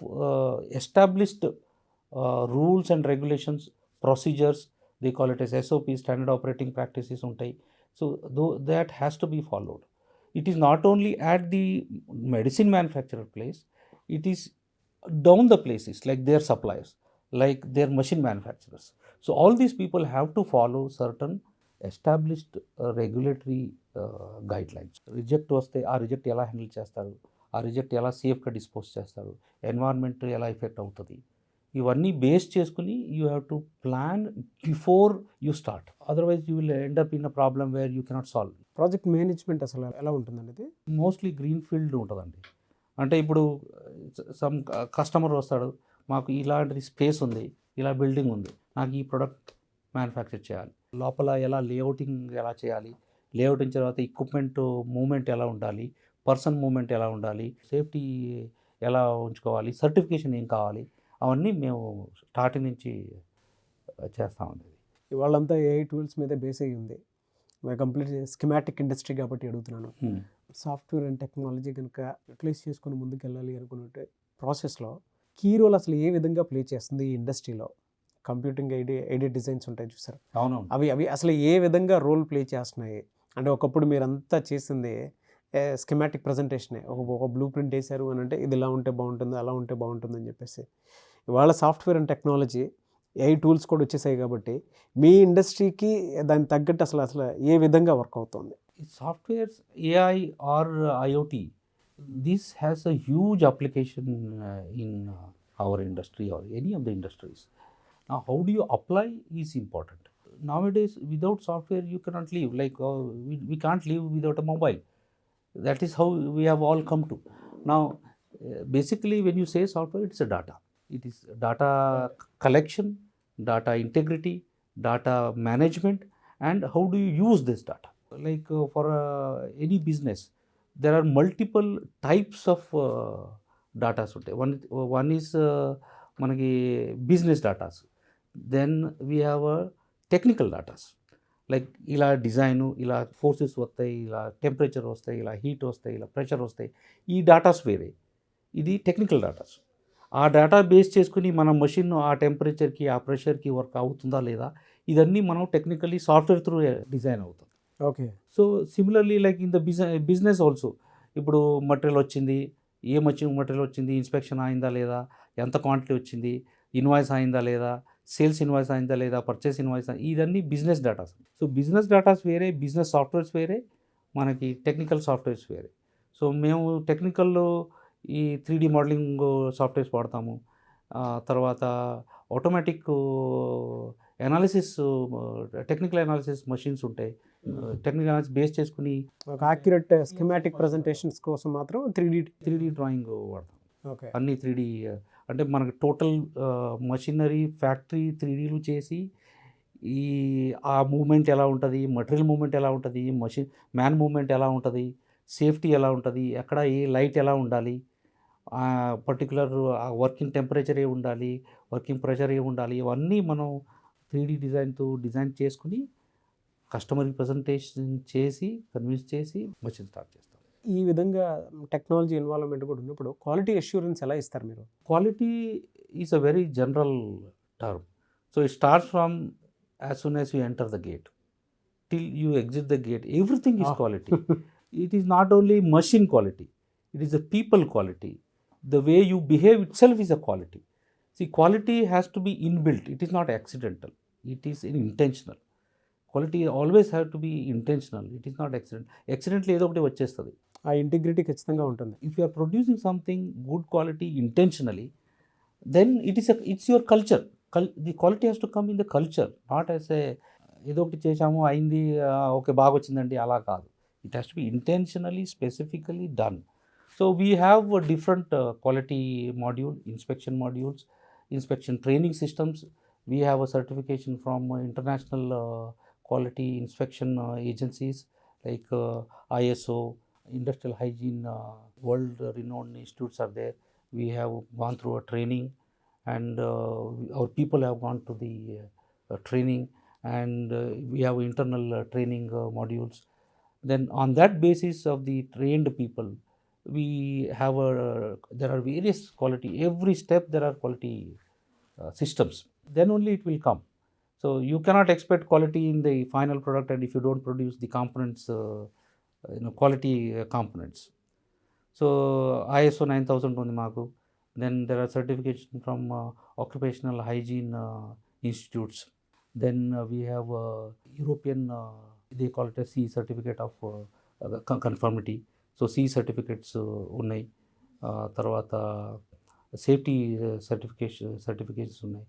established rules and regulations, procedures, they call it as SOP, standard operating practices untai. So that has to be followed. It is not only at the medicine manufacturer place, it is down the places like their suppliers, like their machine manufacturers. So all these people have to follow certain established regulatory guidelines. Reject వస్తే ఆ reject ఎలా handle చేస్తారు, ఆ reject ఎలా సేఫ్గా dispose చేస్తారు, environment ఎలా effect అవుతుంది, ఇవన్నీ బేస్ చేసుకుని you have to plan before you start. Otherwise you will end up in a problem where you cannot solve. Project management అసలు ఎలా ఉంటుందండి ఇది? మోస్ట్లీ గ్రీన్ ఫీల్డ్ ఉంటుందండి. అంటే ఇప్పుడు సమ్ కస్టమర్ వస్తాడు, మాకు ఇలాంటి స్పేస్ ఉంది, ఇలా బిల్డింగ్ ఉంది, నాకు ఈ ప్రోడక్ట్ మ్యానుఫ్యాక్చర్ చేయాలి, లోపల ఎలా లేఅవుటింగ్ ఎలా చేయాలి, లేఅవుటింగ్ తర్వాత ఎక్విప్మెంట్ మూమెంట్ ఎలా ఉండాలి, పర్సన్ మూమెంట్ ఎలా ఉండాలి, సేఫ్టీ ఎలా ఉంచుకోవాలి, సర్టిఫికేషన్ ఏం కావాలి, అవన్నీ మేము స్టార్టింగ్ నుంచి చేస్తామండి. ఇవాళంతా AI టూల్స్ మీద బేస్ అయ్యి ఉంది. కంప్లీట్ స్కిమాటిక్ ఇండస్ట్రీ కాబట్టి అడుగుతున్నాను. సాఫ్ట్వేర్ అండ్ టెక్నాలజీ కనుక యూటిలైజ్ చేసుకొని ముందుకు వెళ్ళాలి అనుకునే ప్రాసెస్లో కీ రోల్ అసలు ఏ విధంగా ప్లే చేస్తుంది ఈ ఇండస్ట్రీలో? కంప్యూటింగ్ ఐడియా డిజైన్స్ ఉంటాయి చూసారు, అవునవును, అవి అసలు ఏ విధంగా రోల్ ప్లే చేస్తున్నాయి? అంటే ఒకప్పుడు మీరంతా చేసింది స్కిమాటిక్ ప్రజెంటేషనే, ఒక బ్లూ ప్రింట్ వేశారు అని అంటే ఇది ఇలా ఉంటే బాగుంటుంది, అలా ఉంటే బాగుంటుంది అని చెప్పేసి. ఇవాళ software and technology AI tools కూడా వచ్చేసాయి కాబట్టి మీ ఇండస్ట్రీకి దానికి తగ్గట్టు అసలు ఏ విధంగా వర్క్ అవుతుంది? Softwares AI or IoT, this has a huge application in our industry or any of the industries. Now how do you apply is important. Nowadays without software you cannot live, like we can't live without a mobile. That is how we have all come to. Now basically when you say software, it's a data. It is data collection, data integrity, data management, and how do you use this data. Like for any business there are multiple types of datas ఉంటాయి. One is మనకి business datas, then we have technical datas, like ఇలా design, ఇలా forces వస్తాయి, ఇలా temperature వస్తాయి, ఇలా heat వస్తాయి, ఇలా ప్రెషర్ వస్తాయి, ఈ డాటాస్ వేరే. ఇది టెక్నికల్ డాటాస్. ఆ డేటా బేస్ చేసుకుని మన మెషిన్ ఆ టెంపరేచర్కి ఆ ప్రెషర్కి వర్క్ అవుతుందా లేదా, ఇదన్నీ మనం టెక్నికల్లీ సాఫ్ట్వేర్ త్రూ డిజైన్ అవుతుంది. Okay. So similarly like in the business also, ఇప్పుడు మటీరియల్ వచ్చింది, ఏ మటీరియల్ వచ్చింది, ఇన్స్పెక్షన్ అయిందా లేదా, ఎంత క్వాంటిటీ వచ్చింది, ఇన్వాయిస్ అయిందా లేదా, సేల్స్ ఇన్వాయిస్ అయిందా లేదా, పర్చేస్ ఇన్వాయిస్, ఇదన్నీ business datas. So business datas వేరే, బిజినెస్ సాఫ్ట్వేర్స్ వేరే, మనకి టెక్నికల్ సాఫ్ట్వేర్స్ వేరే. సో మేము టెక్నికల్లో ఈ 3D మోడలింగ్ సాఫ్ట్వేర్స్ వాడతాము. తర్వాత automatic analysis, technical analysis machines ఉంటాయి. టెక్నికల్ అనాలిసిస్ బేస్ చేసుకుని ఒక యాక్యురేట్ స్కీమాటిక్ ప్రజెంటేషన్స్ కోసం మాత్రం 3D డ్రాయింగ్ వాడతాం. ఓకే. అన్ని 3D అంటే మనకి టోటల్ మషినరీ ఫ్యాక్టరీ 3Dలు చేసి ఈ ఆ మూమెంట్ ఎలా ఉంటుంది, మటీరియల్ మూమెంట్ ఎలా ఉంటుంది, మ్యాన్ మూమెంట్ ఎలా ఉంటుంది, సేఫ్టీ ఎలా ఉంటుంది, ఎక్కడ ఏ లైట్ ఎలా ఉండాలి, పర్టికులర్ వర్కింగ్ టెంపరేచర్ ఏ ఉండాలి, వర్కింగ్ ప్రెషర్ ఏ ఉండాలి, ఇవన్నీ మనం 3D డిజైన్ చేసుకుని కస్టమర్కి ప్రజెంటేషన్ చేసి కన్విన్స్ చేసి మషిన్ స్టార్ట్ చేస్తాం. ఈ విధంగా టెక్నాలజీ ఇన్వాల్వ్మెంట్ కూడా ఉన్నప్పుడు క్వాలిటీ అష్యూరెన్స్ ఎలా ఇస్తారు మీరు? Quality is a very general term. So it starts from as soon as you enter the gate till you exit the gate. Everything is quality. It is not only machine quality, it is the people quality. The way you behave itself is a quality. See, quality has to be inbuilt. It is not accidental. It is intentional. Quality always have to be intentional. It is not accident. Accidentally ఏదో ఒకటి వచ్చేస్తుంది. ఆ integrity ఖచ్చితంగా ఉంటుంది. If you are producing something good quality intentionally, then it's your culture. The quality has to come in the culture, not as a ఏదో ఒకటి చేసాము అయింది ఓకే బాగా వచ్చిందండి అలా కాదు. It has to be intentionally, specifically done. So we have a different quality module, inspection modules, inspection training systems. We have a certification from international quality inspection agencies like ISO, industrial hygiene, world renowned institutes are there. We have gone through a training and our people have gone to the training, and we have internal training modules. Then on that basis of the trained people, we have there are various quality, every step there are quality systems, then only it will come. So you cannot expect quality in the final product, and if you don't produce the components, quality components. So ISO 9000 ఉంది మాకు. Then there are certification from occupational hygiene institutes. Then we have European, they call it a C certificate of conformity. So C certificates ఉన్నాయి. తర్వాత safety certifications ఉన్నాయి.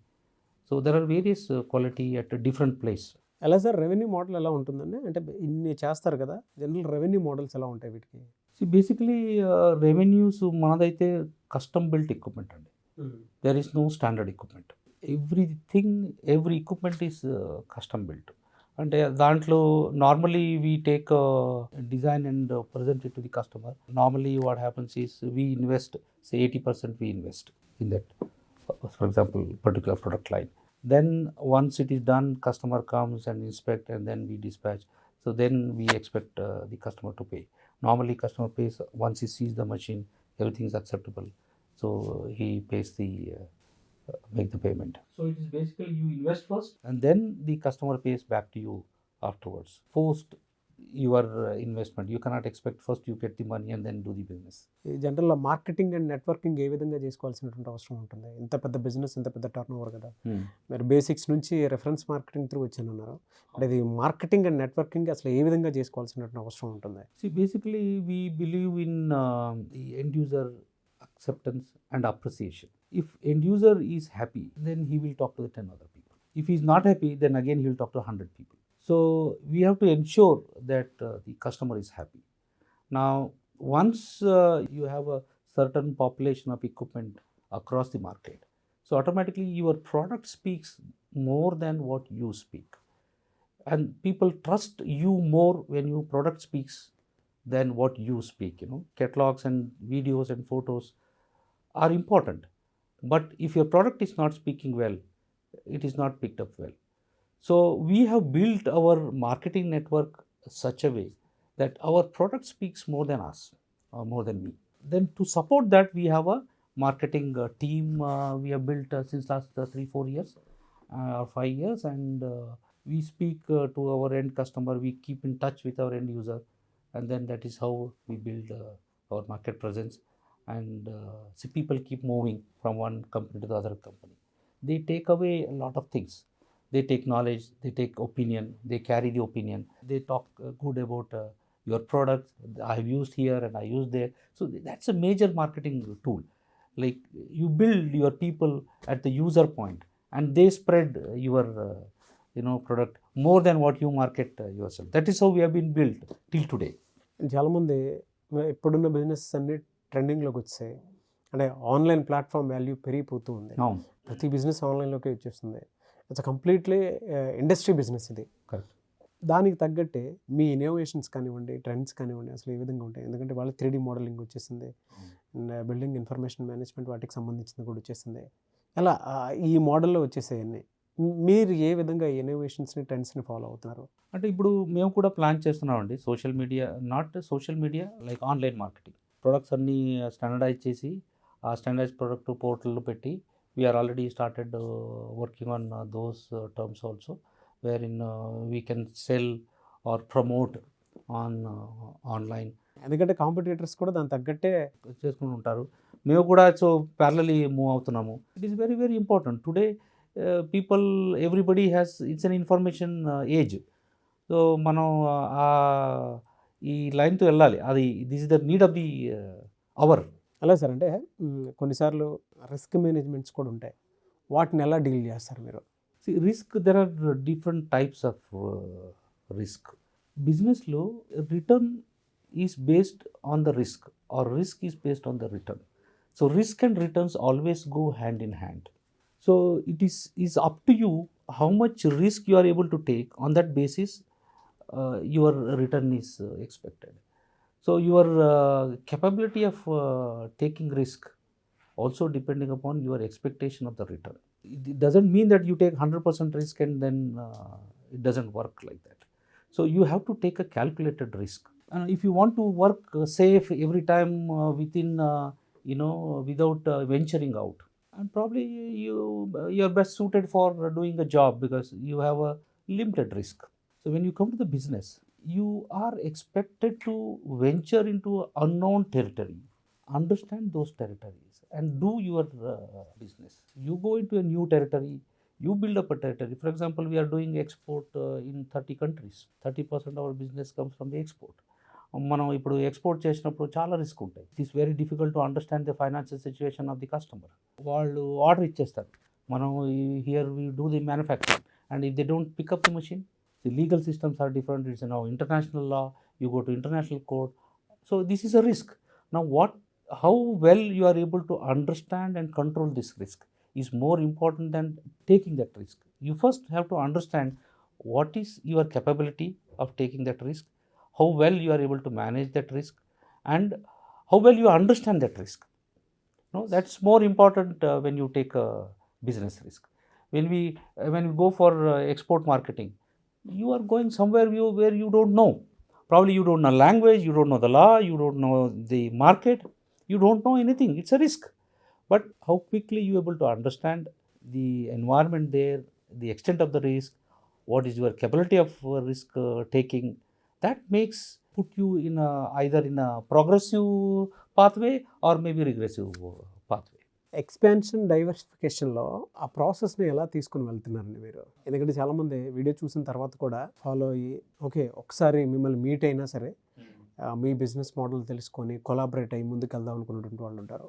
So there are various quality at different place. ఎలా sir revenue model ఎలా ఉంటుందండి? అంటే ఇన్ని చేస్తారు కదా, జనరల్ రెవెన్యూ మోడల్స్ ఎలా ఉంటాయి వీటికి? బేసికలీ రెవెన్యూస్ మనదైతే కస్టమ్ బిల్ట్ ఎక్విప్మెంట్ అండి. There is no standard equipment. Every equipment is custom built. అంటే దాంట్లో normally we take design and present it to the customer. Normally what happens is we invest 80% we invest in that, for example, particular product line. Then once it is done, customer comes and inspect, and then we dispatch. So then we expect the customer to pay. Normally customer pays once he sees the machine, everything is acceptable, so he pays make the payment. So it is basically you invest first and then the customer pays back to you afterwards, post your investment. You cannot expect first you get the money and then do the business. ఈ జనరల్గా marketing and networking ఏ విధంగా చేసుకోవాల్సినటువంటి అవసరం ఉంటుంది? ఇంత పెద్ద business, ఇంత పెద్ద టర్న్ ఓవర్ కదా, మీరు బేసిక్స్ నుంచి రెఫరెన్స్ మార్కెటింగ్ త్రూ వచ్చానన్నారు. అంటే ఇది మార్కెటింగ్ అండ్ నెట్వర్కింగ్ అసలు ఏ విధంగా చేసుకోవాల్సినటువంటి అవసరం ఉంటుంది? Basically we believe in the end user acceptance and appreciation. If end user is happy, then he will talk to the 10 other people. If he is not happy, then again he will talk to 100 people. So we have to ensure that the customer is happy. Now once you have a certain population of equipment across the market, so automatically your product speaks more than what you speak, and people trust you more when your product speaks than what you speak. Catalogs and videos and photos are important, but if your product is not speaking well, it is not picked up well. So we have built our marketing network such a way that our product speaks more than us, or more than me. Then to support that, we have a marketing team we have built since last 3-4 years or 5 years, and we speak to our end customer. We keep in touch with our end user, and then that is how we build our market presence. And see, people keep moving from one company to the other company. They take away a lot of things. They take knowledge, they take opinion, they carry the opinion, they talk good about your product. I have used here and I used there. So that's a major marketing tool. Like you build your people at the user point, and they spread your product more than what you market yourself. That is how we have been built till today. చాలామంది ఇప్పుడున్న business అన్ని ట్రెండింగ్లోకి వచ్చాయి, అంటే online platform value పెరిగిపోతూ ఉంది. అవును. ప్రతి business ఆన్లైన్లోకి వచ్చేస్తుంది. ఇట్స్ కంప్లీట్లీ ఇండస్ట్రీ బిజినెస్ ఇది. Correct. దానికి తగ్గట్టే మీ ఇన్నోవేషన్స్ కానివ్వండి, ట్రెండ్స్ కానివ్వండి, అసలు ఏ విధంగా ఉంటాయి? ఎందుకంటే వాళ్ళు 3D మోడలింగ్ వచ్చేసింది, బిల్డింగ్ ఇన్ఫర్మేషన్ మేనేజ్మెంట్ వాటికి సంబంధించింది కూడా వచ్చేసింది. ఎలా ఈ మోడల్లో వచ్చేసాయన్నీ మీరు ఏ విధంగా ఇన్నోవేషన్స్ని, ట్రెండ్స్ని ఫాలో అవుతున్నారు? అంటే ఇప్పుడు మేము కూడా ప్లాన్ చేస్తున్నామండి social media, not social media like online marketing. Products అన్నీ స్టాండర్డైజ్ చేసి ఆ స్టాండర్డైజ్ ప్రొడక్ట్ పోర్టల్లో పెట్టి we are already started working on those terms also, where in we can sell or promote on online. ఎందుకంటే కాంపిటీటర్స్ కూడా దాని తగ్గట్టే చేసుకుని ఉంటారు. మేము కూడా సో ప్యారలీ మూవ్ అవుతున్నాము. It is very very important today. People everybody has, it's an information age. So మనం ఈ లైన్తో వెళ్ళాలి. అది this is the need of the hour. అలా సార్, అంటే కొన్నిసార్లు రిస్క్ మేనేజ్మెంట్స్ కూడా ఉంటాయి, వాటిని ఎలా డీల్ చేస్తారు మీరు? Risk, there are different types of risk. బిజినెస్లో return is based on the risk or risk is based on the return. So risk and returns always go hand in hand. So it is up to you how much risk you are able to take. On that basis, your return is expected. So your capability of taking risk also depending upon your expectation of the return. It doesn't mean that you take 100% risk and then it doesn't work like that. So you have to take a calculated risk. And if you want to work safe every time within, without venturing out, and probably you're best suited for doing a job because you have a limited risk. So when you come to the business, you are expected to venture into unknown territory, understand those territories and do your business. You go into a new territory, you build up a territory. For example, we are doing export in 30 countries. 30% of our business comes from the export. మనం ఇప్పుడు export చేసినప్పుడు చాలా risk ఉంటాయి. It is very difficult to understand the financial situation of the customer. వాళ్ళు order ఇచ్చేస్తారు, మనం here we do the manufacturing, and if they don't pick up the machine, the legal systems are different. It's now international law, you go to international court. So this is a risk. Now how well you are able to understand and control this risk is more important than taking that risk. You first have to understand what is your capability of taking that risk, how well you are able to manage that risk, and how well you understand that risk. No, that's more important when you take a business risk. When we go for export marketing, you are going somewhere where you don't know. Probably you don't know language, you don't know the law, you don't know the market, you don't know anything. It's a risk. But how quickly you are able to understand the environment there, the extent of the risk, what is your capability of risk taking, that makes put you in either in a progressive pathway or maybe regressive pathway. Expansion డైవర్సిఫికేషన్లో ఆ ప్రాసెస్ని ఎలా తీసుకుని వెళ్తున్నారండి మీరు? ఎందుకంటే చాలామంది video చూసిన తర్వాత కూడా ఫాలో అయ్యి, ఓకే ఒకసారి మిమ్మల్ని మీట్ అయినా సరే మీ బిజినెస్ మోడల్ తెలుసుకొని కొలాబరేట్ అయ్యి ముందుకు వెళ్దాం అనుకున్నటువంటి వాళ్ళు ఉంటారు.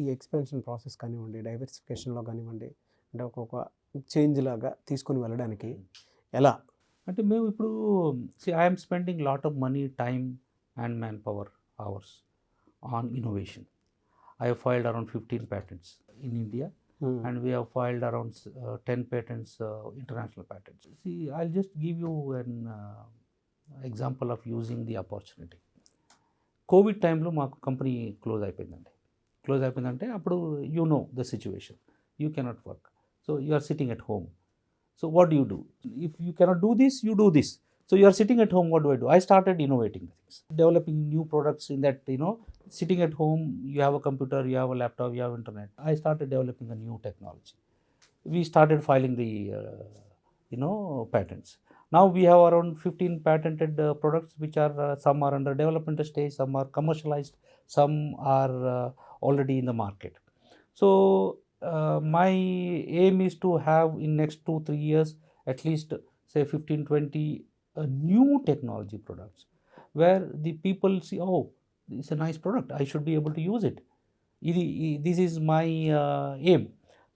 ఈ ఎక్స్పాన్షన్ ప్రాసెస్ కానివ్వండి, డైవర్సిఫికేషన్లో కానివ్వండి, అంటే ఒక్కొక్క చేంజ్ లాగా తీసుకుని వెళ్ళడానికి ఎలా? అంటే మేము ఇప్పుడు I'm spending lot of money, time and man power hours on innovation. I have filed around 15 patents in India, and we have filed around 10 patents, international patents. See, I'll just give you an example of using the opportunity. Covid టైంలో మాకు company close అయిపోయిందంటే అప్పుడు you know the situation, you cannot work, so you are sitting at home. So what do you do? If you cannot do this, you do this. So you are sitting at home, what do? I started innovating things, developing new products in that, sitting at home, you have a computer, you have a laptop, you have internet. I started developing a new technology. We started filing the, patents. Now we have around 15 patented products, which are, some are under development stage, some are commercialized, some are already in the market. So my aim is to have in next 2-3 years, at least say 15-20 new technology products where the people see, oh, it's a nice product, I should be able to use it. This is my aim.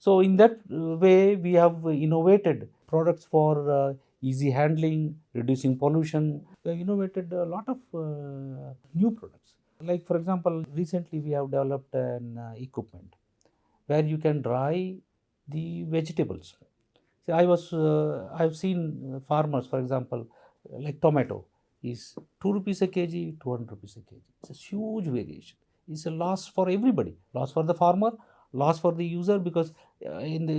So in that way, we have innovated products for easy handling, reducing pollution. We have innovated a lot of new products. Like for example, recently we have developed an equipment where you can dry the vegetables. See, I've seen farmers, for example, like tomato is 2 rupees a kg, 200 rupees a kg. It's a huge variation. It's a loss for everybody. Loss for the farmer, loss for the user, because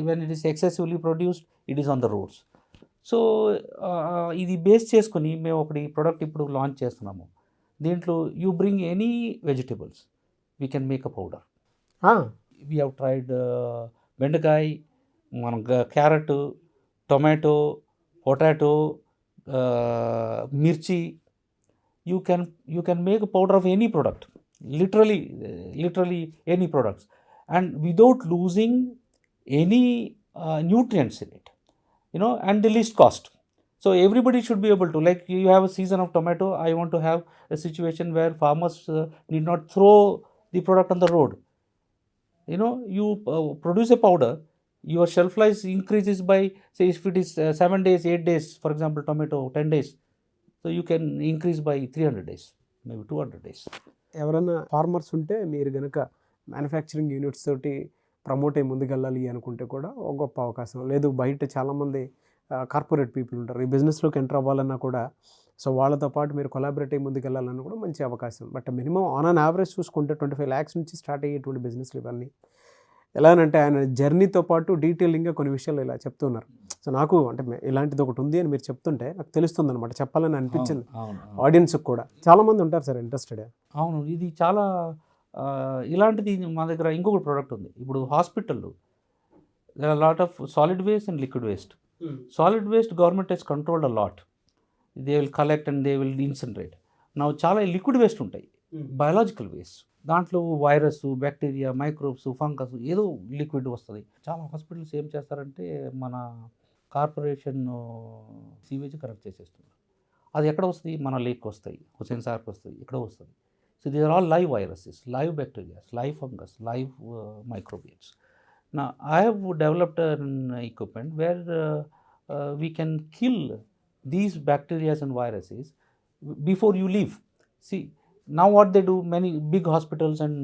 when it is excessively produced, it is on the roads. So ఇది base చేసుకుని మేము ఒకటి product ఇప్పుడు launch చేస్తున్నాము. దీంట్లో you bring any vegetables, we can make a powder. We have tried బెండకాయ, మనం carrot, tomato, potato, మిర్చి. You can make a powder of any product, literally any products, and without losing any nutrients in it, and the least cost. So everybody should be able to, like you have a season of tomato, I want to have a situation where farmers need not throw the product on the road. You produce a powder, your shelf life increases by, say if it is 7 days, 8 days, for example tomato 10 days, so you can increase by 300 days, maybe 200 days. ఎవరైనా farmers ఉంటే మీరు కనుక manufacturing units తోటి promote అయ్యి ముందుకెళ్ళాలి అనుకుంటే కూడా ఒక గొప్ప అవకాశం. లేదు బయట చాలామంది కార్పొరేట్ పీపుల్ ఉంటారు, ఈ బిజినెస్లోకి ఎంటర్ అవ్వాలన్నా కూడా, సో వాళ్ళతో పాటు మీరు కొలాబరేట్ అయ్యి ముందుకెళ్ళాలన్నా కూడా మంచి అవకాశం. But minimum on an average చూసుకుంటే 25 lakhs నుంచి స్టార్ట్ అయ్యేటువంటి బిజినెస్లు ఇవన్నీ. ఎలానంటే ఆయన జర్నీతో పాటు డీటెయిలింగ్గా కొన్ని విషయాలు ఇలా చెప్తున్నారు. సో నాకు అంటే ఇలాంటిది ఒకటి ఉంది అని మీరు చెప్తుంటే నాకు తెలుస్తుంది అనమాట, చెప్పాలని అనిపించింది ఆడియన్స్కి కూడా. చాలామంది ఉంటారు సార్ ఇంట్రెస్టెడ్. అవును, ఇది చాలా ఇలాంటిది మా దగ్గర ఇంకొక ప్రోడక్ట్ ఉంది. ఇప్పుడు హాస్పిటల్లో there are a lot of solid waste and liquid waste. Solid waste government has controlled a lot. They will collect and they will incinerate. Now చాలా లిక్విడ్ వేస్ట్ ఉంటాయి, బయాలజికల్ వేస్ట్. దాంట్లో వైరస్, బ్యాక్టీరియా, మైక్రోబ్స్, ఫంగస్, ఏదో liquid వస్తుంది. చాలా hospitals ఏం చేస్తారంటే మన corporation sewage correct చేసేస్తున్నారు. అది ఎక్కడ వస్తుంది? మన లేక్ వస్తాయి, హుసేన్ సార్కి వస్తాయి, ఇక్కడ వస్తుంది. So these are all live viruses, live bacterias, live fungus, live microbials. Now I have developed an equipment where we can kill these bacteria and viruses before you leave. See, now what they do, many big hospitals and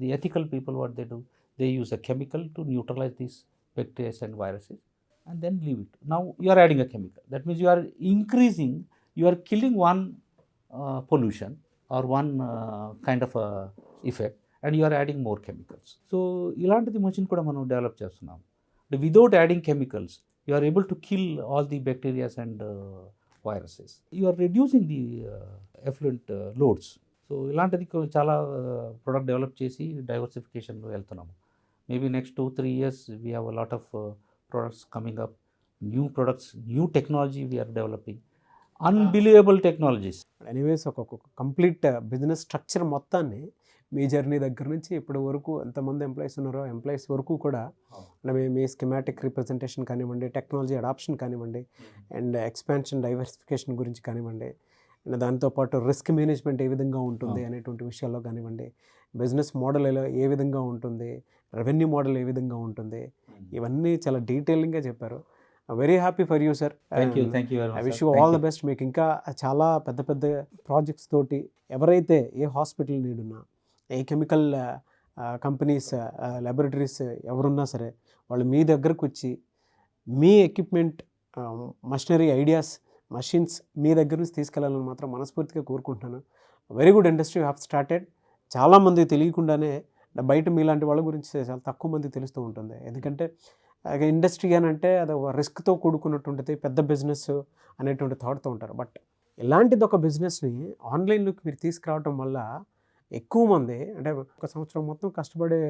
the ethical people, what they do, they use a chemical to neutralize these bacteria and viruses and then leave it. Now you are adding a chemical. That means you are increasing, you are killing one pollution or one kind of a effect, and you are adding more chemicals. So ఇలాంటిది machine కూడా మనం develop చేస్తున్నాం. Without adding chemicals you are able to kill all the bacterias and viruses. You are reducing the effluent loads. So ఇలాంటిది చాలా product develop చేసి డైవర్సిఫికేషన్లో వెళ్తున్నాము. Maybe next 2-3 years we have a lot of products coming up, new products, new technology we are developing, unbelievable technologies. Anyways ఒక complete business structure మొత్తాన్ని మీ journey దగ్గర నుంచి ఇప్పటి వరకు ఎంతమంది ఎంప్లాయీస్ ఉన్నారో ఎంప్లాయీస్ వరకు కూడా మీ స్కిమాటిక్ రిప్రజెంటేషన్ కానివ్వండి, టెక్నాలజీ అడాప్షన్ కానివ్వండి, అండ్ ఎక్స్పాన్షన్ డైవర్సిఫికేషన్ గురించి కానివ్వండి, అండ్ దాంతోపాటు రిస్క్ మేనేజ్మెంట్ ఏ విధంగా ఉంటుంది అనేటువంటి విషయాల్లో కానివ్వండి, బిజినెస్ మోడల్ ఏ విధంగా ఉంటుంది, రెవెన్యూ మోడల్ ఏ విధంగా ఉంటుంది, ఇవన్నీ చాలా డీటెయిలింగ్గా చెప్పారు. Very happy for you sir. Thank you very much. I wish you all the best. మీకు ఇంకా చాలా పెద్ద పెద్ద ప్రాజెక్ట్స్ తోటి ఎవరైతే ఏ హాస్పిటల్ నీడ్ ఉన్నా, ఏ కెమికల్ కంపెనీస్, ల్యాబొరేటరీస్ ఎవరున్నా సరే వాళ్ళు మీ దగ్గరకు వచ్చి మీ ఎక్విప్మెంట్, మషినరీ, ఐడియాస్, మషిన్స్ మీ దగ్గర నుంచి తీసుకెళ్లాలని మాత్రం మనస్ఫూర్తిగా కోరుకుంటున్నాను. Very good industry have started. చాలామంది తెలియకుండానే బయట మీలాంటి వాళ్ళ గురించి చాలా తక్కువ మంది తెలుస్తూ ఉంటుంది. ఎందుకంటే ఇండస్ట్రీ అని అంటే అది రిస్క్తో కూడుకున్నటువంటిది, పెద్ద బిజినెస్ అనేటువంటి థాట్తో ఉంటారు. బట్ ఇలాంటిది ఒక బిజినెస్ని ఆన్లైన్లోకి మీరు తీసుకురావడం వల్ల ఎక్కువ మంది, అంటే ఒక సంవత్సరం మొత్తం కష్టపడే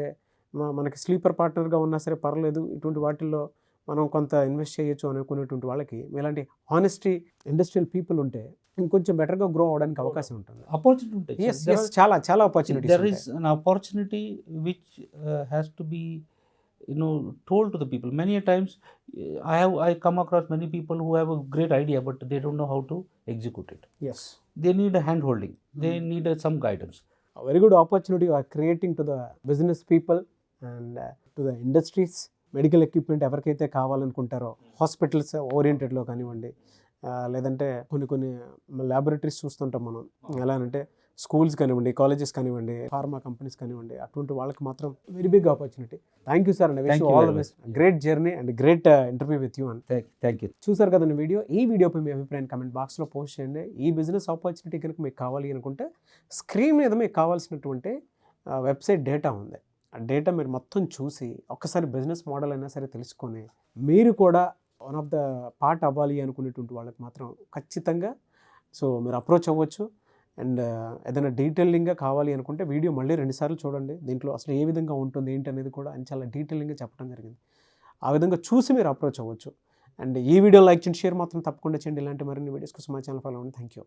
మనకి స్లీపర్ పార్ట్నర్గా ఉన్నా సరే పర్లేదు, ఇటువంటి వాటిల్లో మనం కొంత ఇన్వెస్ట్ చేయొచ్చు అనుకునేటువంటి వాళ్ళకి ఇలాంటి హానెస్టీ ఇండస్ట్రియల్ పీపుల్ ఉంటే ఇంకొంచెం బెటర్గా గ్రో అవడానికి అవకాశం ఉంటుంది. ఆపర్చునిటీ ఉంటాయి. చాలా చాలా opportunity. There is an opportunity which has to be told to the people. Many a times I come across many people who have a great idea but they don't know how to execute it. Yes, they need a hand holding, they need some guidance. A very good opportunity you are creating to the business people and to the industries. Medical equipment ఎవరికైతే కావాలనుకుంటారో hospitals ఓరియంటెడ్లో కానివ్వండి, లేదంటే కొన్ని laboratories చూస్తుంటాం మనం. ఎలా అంటే schools కానివ్వండి, colleges కానివ్వండి, ఫార్మా కంపెనీస్ కానివ్వండి, అటువంటి వాళ్ళకి మాత్రం very big opportunity. Thank you sir and wish all the best. Great journey and great interview with you and thank you. చూసారు కదండి వీడియో. ఈ వీడియోపై మీ అభిప్రాయం కమెంట్ బాక్స్లో పోస్ట్ చేయండి. ఈ బిజినెస్ ఆపర్చునిటీ కనుక మీకు కావాలి అనుకుంటే స్క్రీన్ మీద మీకు కావాల్సినటువంటి వెబ్సైట్ డేటా ఉంది. ఆ డేటా మీరు మొత్తం చూసి ఒక్కసారి బిజినెస్ మోడల్ అయినా సరే తెలుసుకొని మీరు కూడా వన్ ఆఫ్ ద పార్ట్ అవ్వాలి అనుకునేటువంటి వాళ్ళకి మాత్రం ఖచ్చితంగా మీరు అప్రోచ్ అవ్వచ్చు. అండ్ ఏదైనా డీటెయిలింగ్గా కావాలి అనుకుంటే వీడియో మళ్ళీ 2 సార్లు చూడండి. దీంట్లో అసలు ఏ విధంగా ఉంటుంది ఏంటి అనేది కూడా అని చాలా డీటెయిలింగ్గా చెప్పడం జరిగింది. ఆ విధంగా చూసి మీరు అప్రోచ్ అవ్వచ్చు. అండ్ ఈ వీడియో లైక్ చేయండి, షేర్ మాత్రం తప్పకుండా చేయండి. ఇలాంటి మరిన్ని వీడియోస్ కోసం మా ఛానల్ ఫాలో అవ్వండి. Thank you.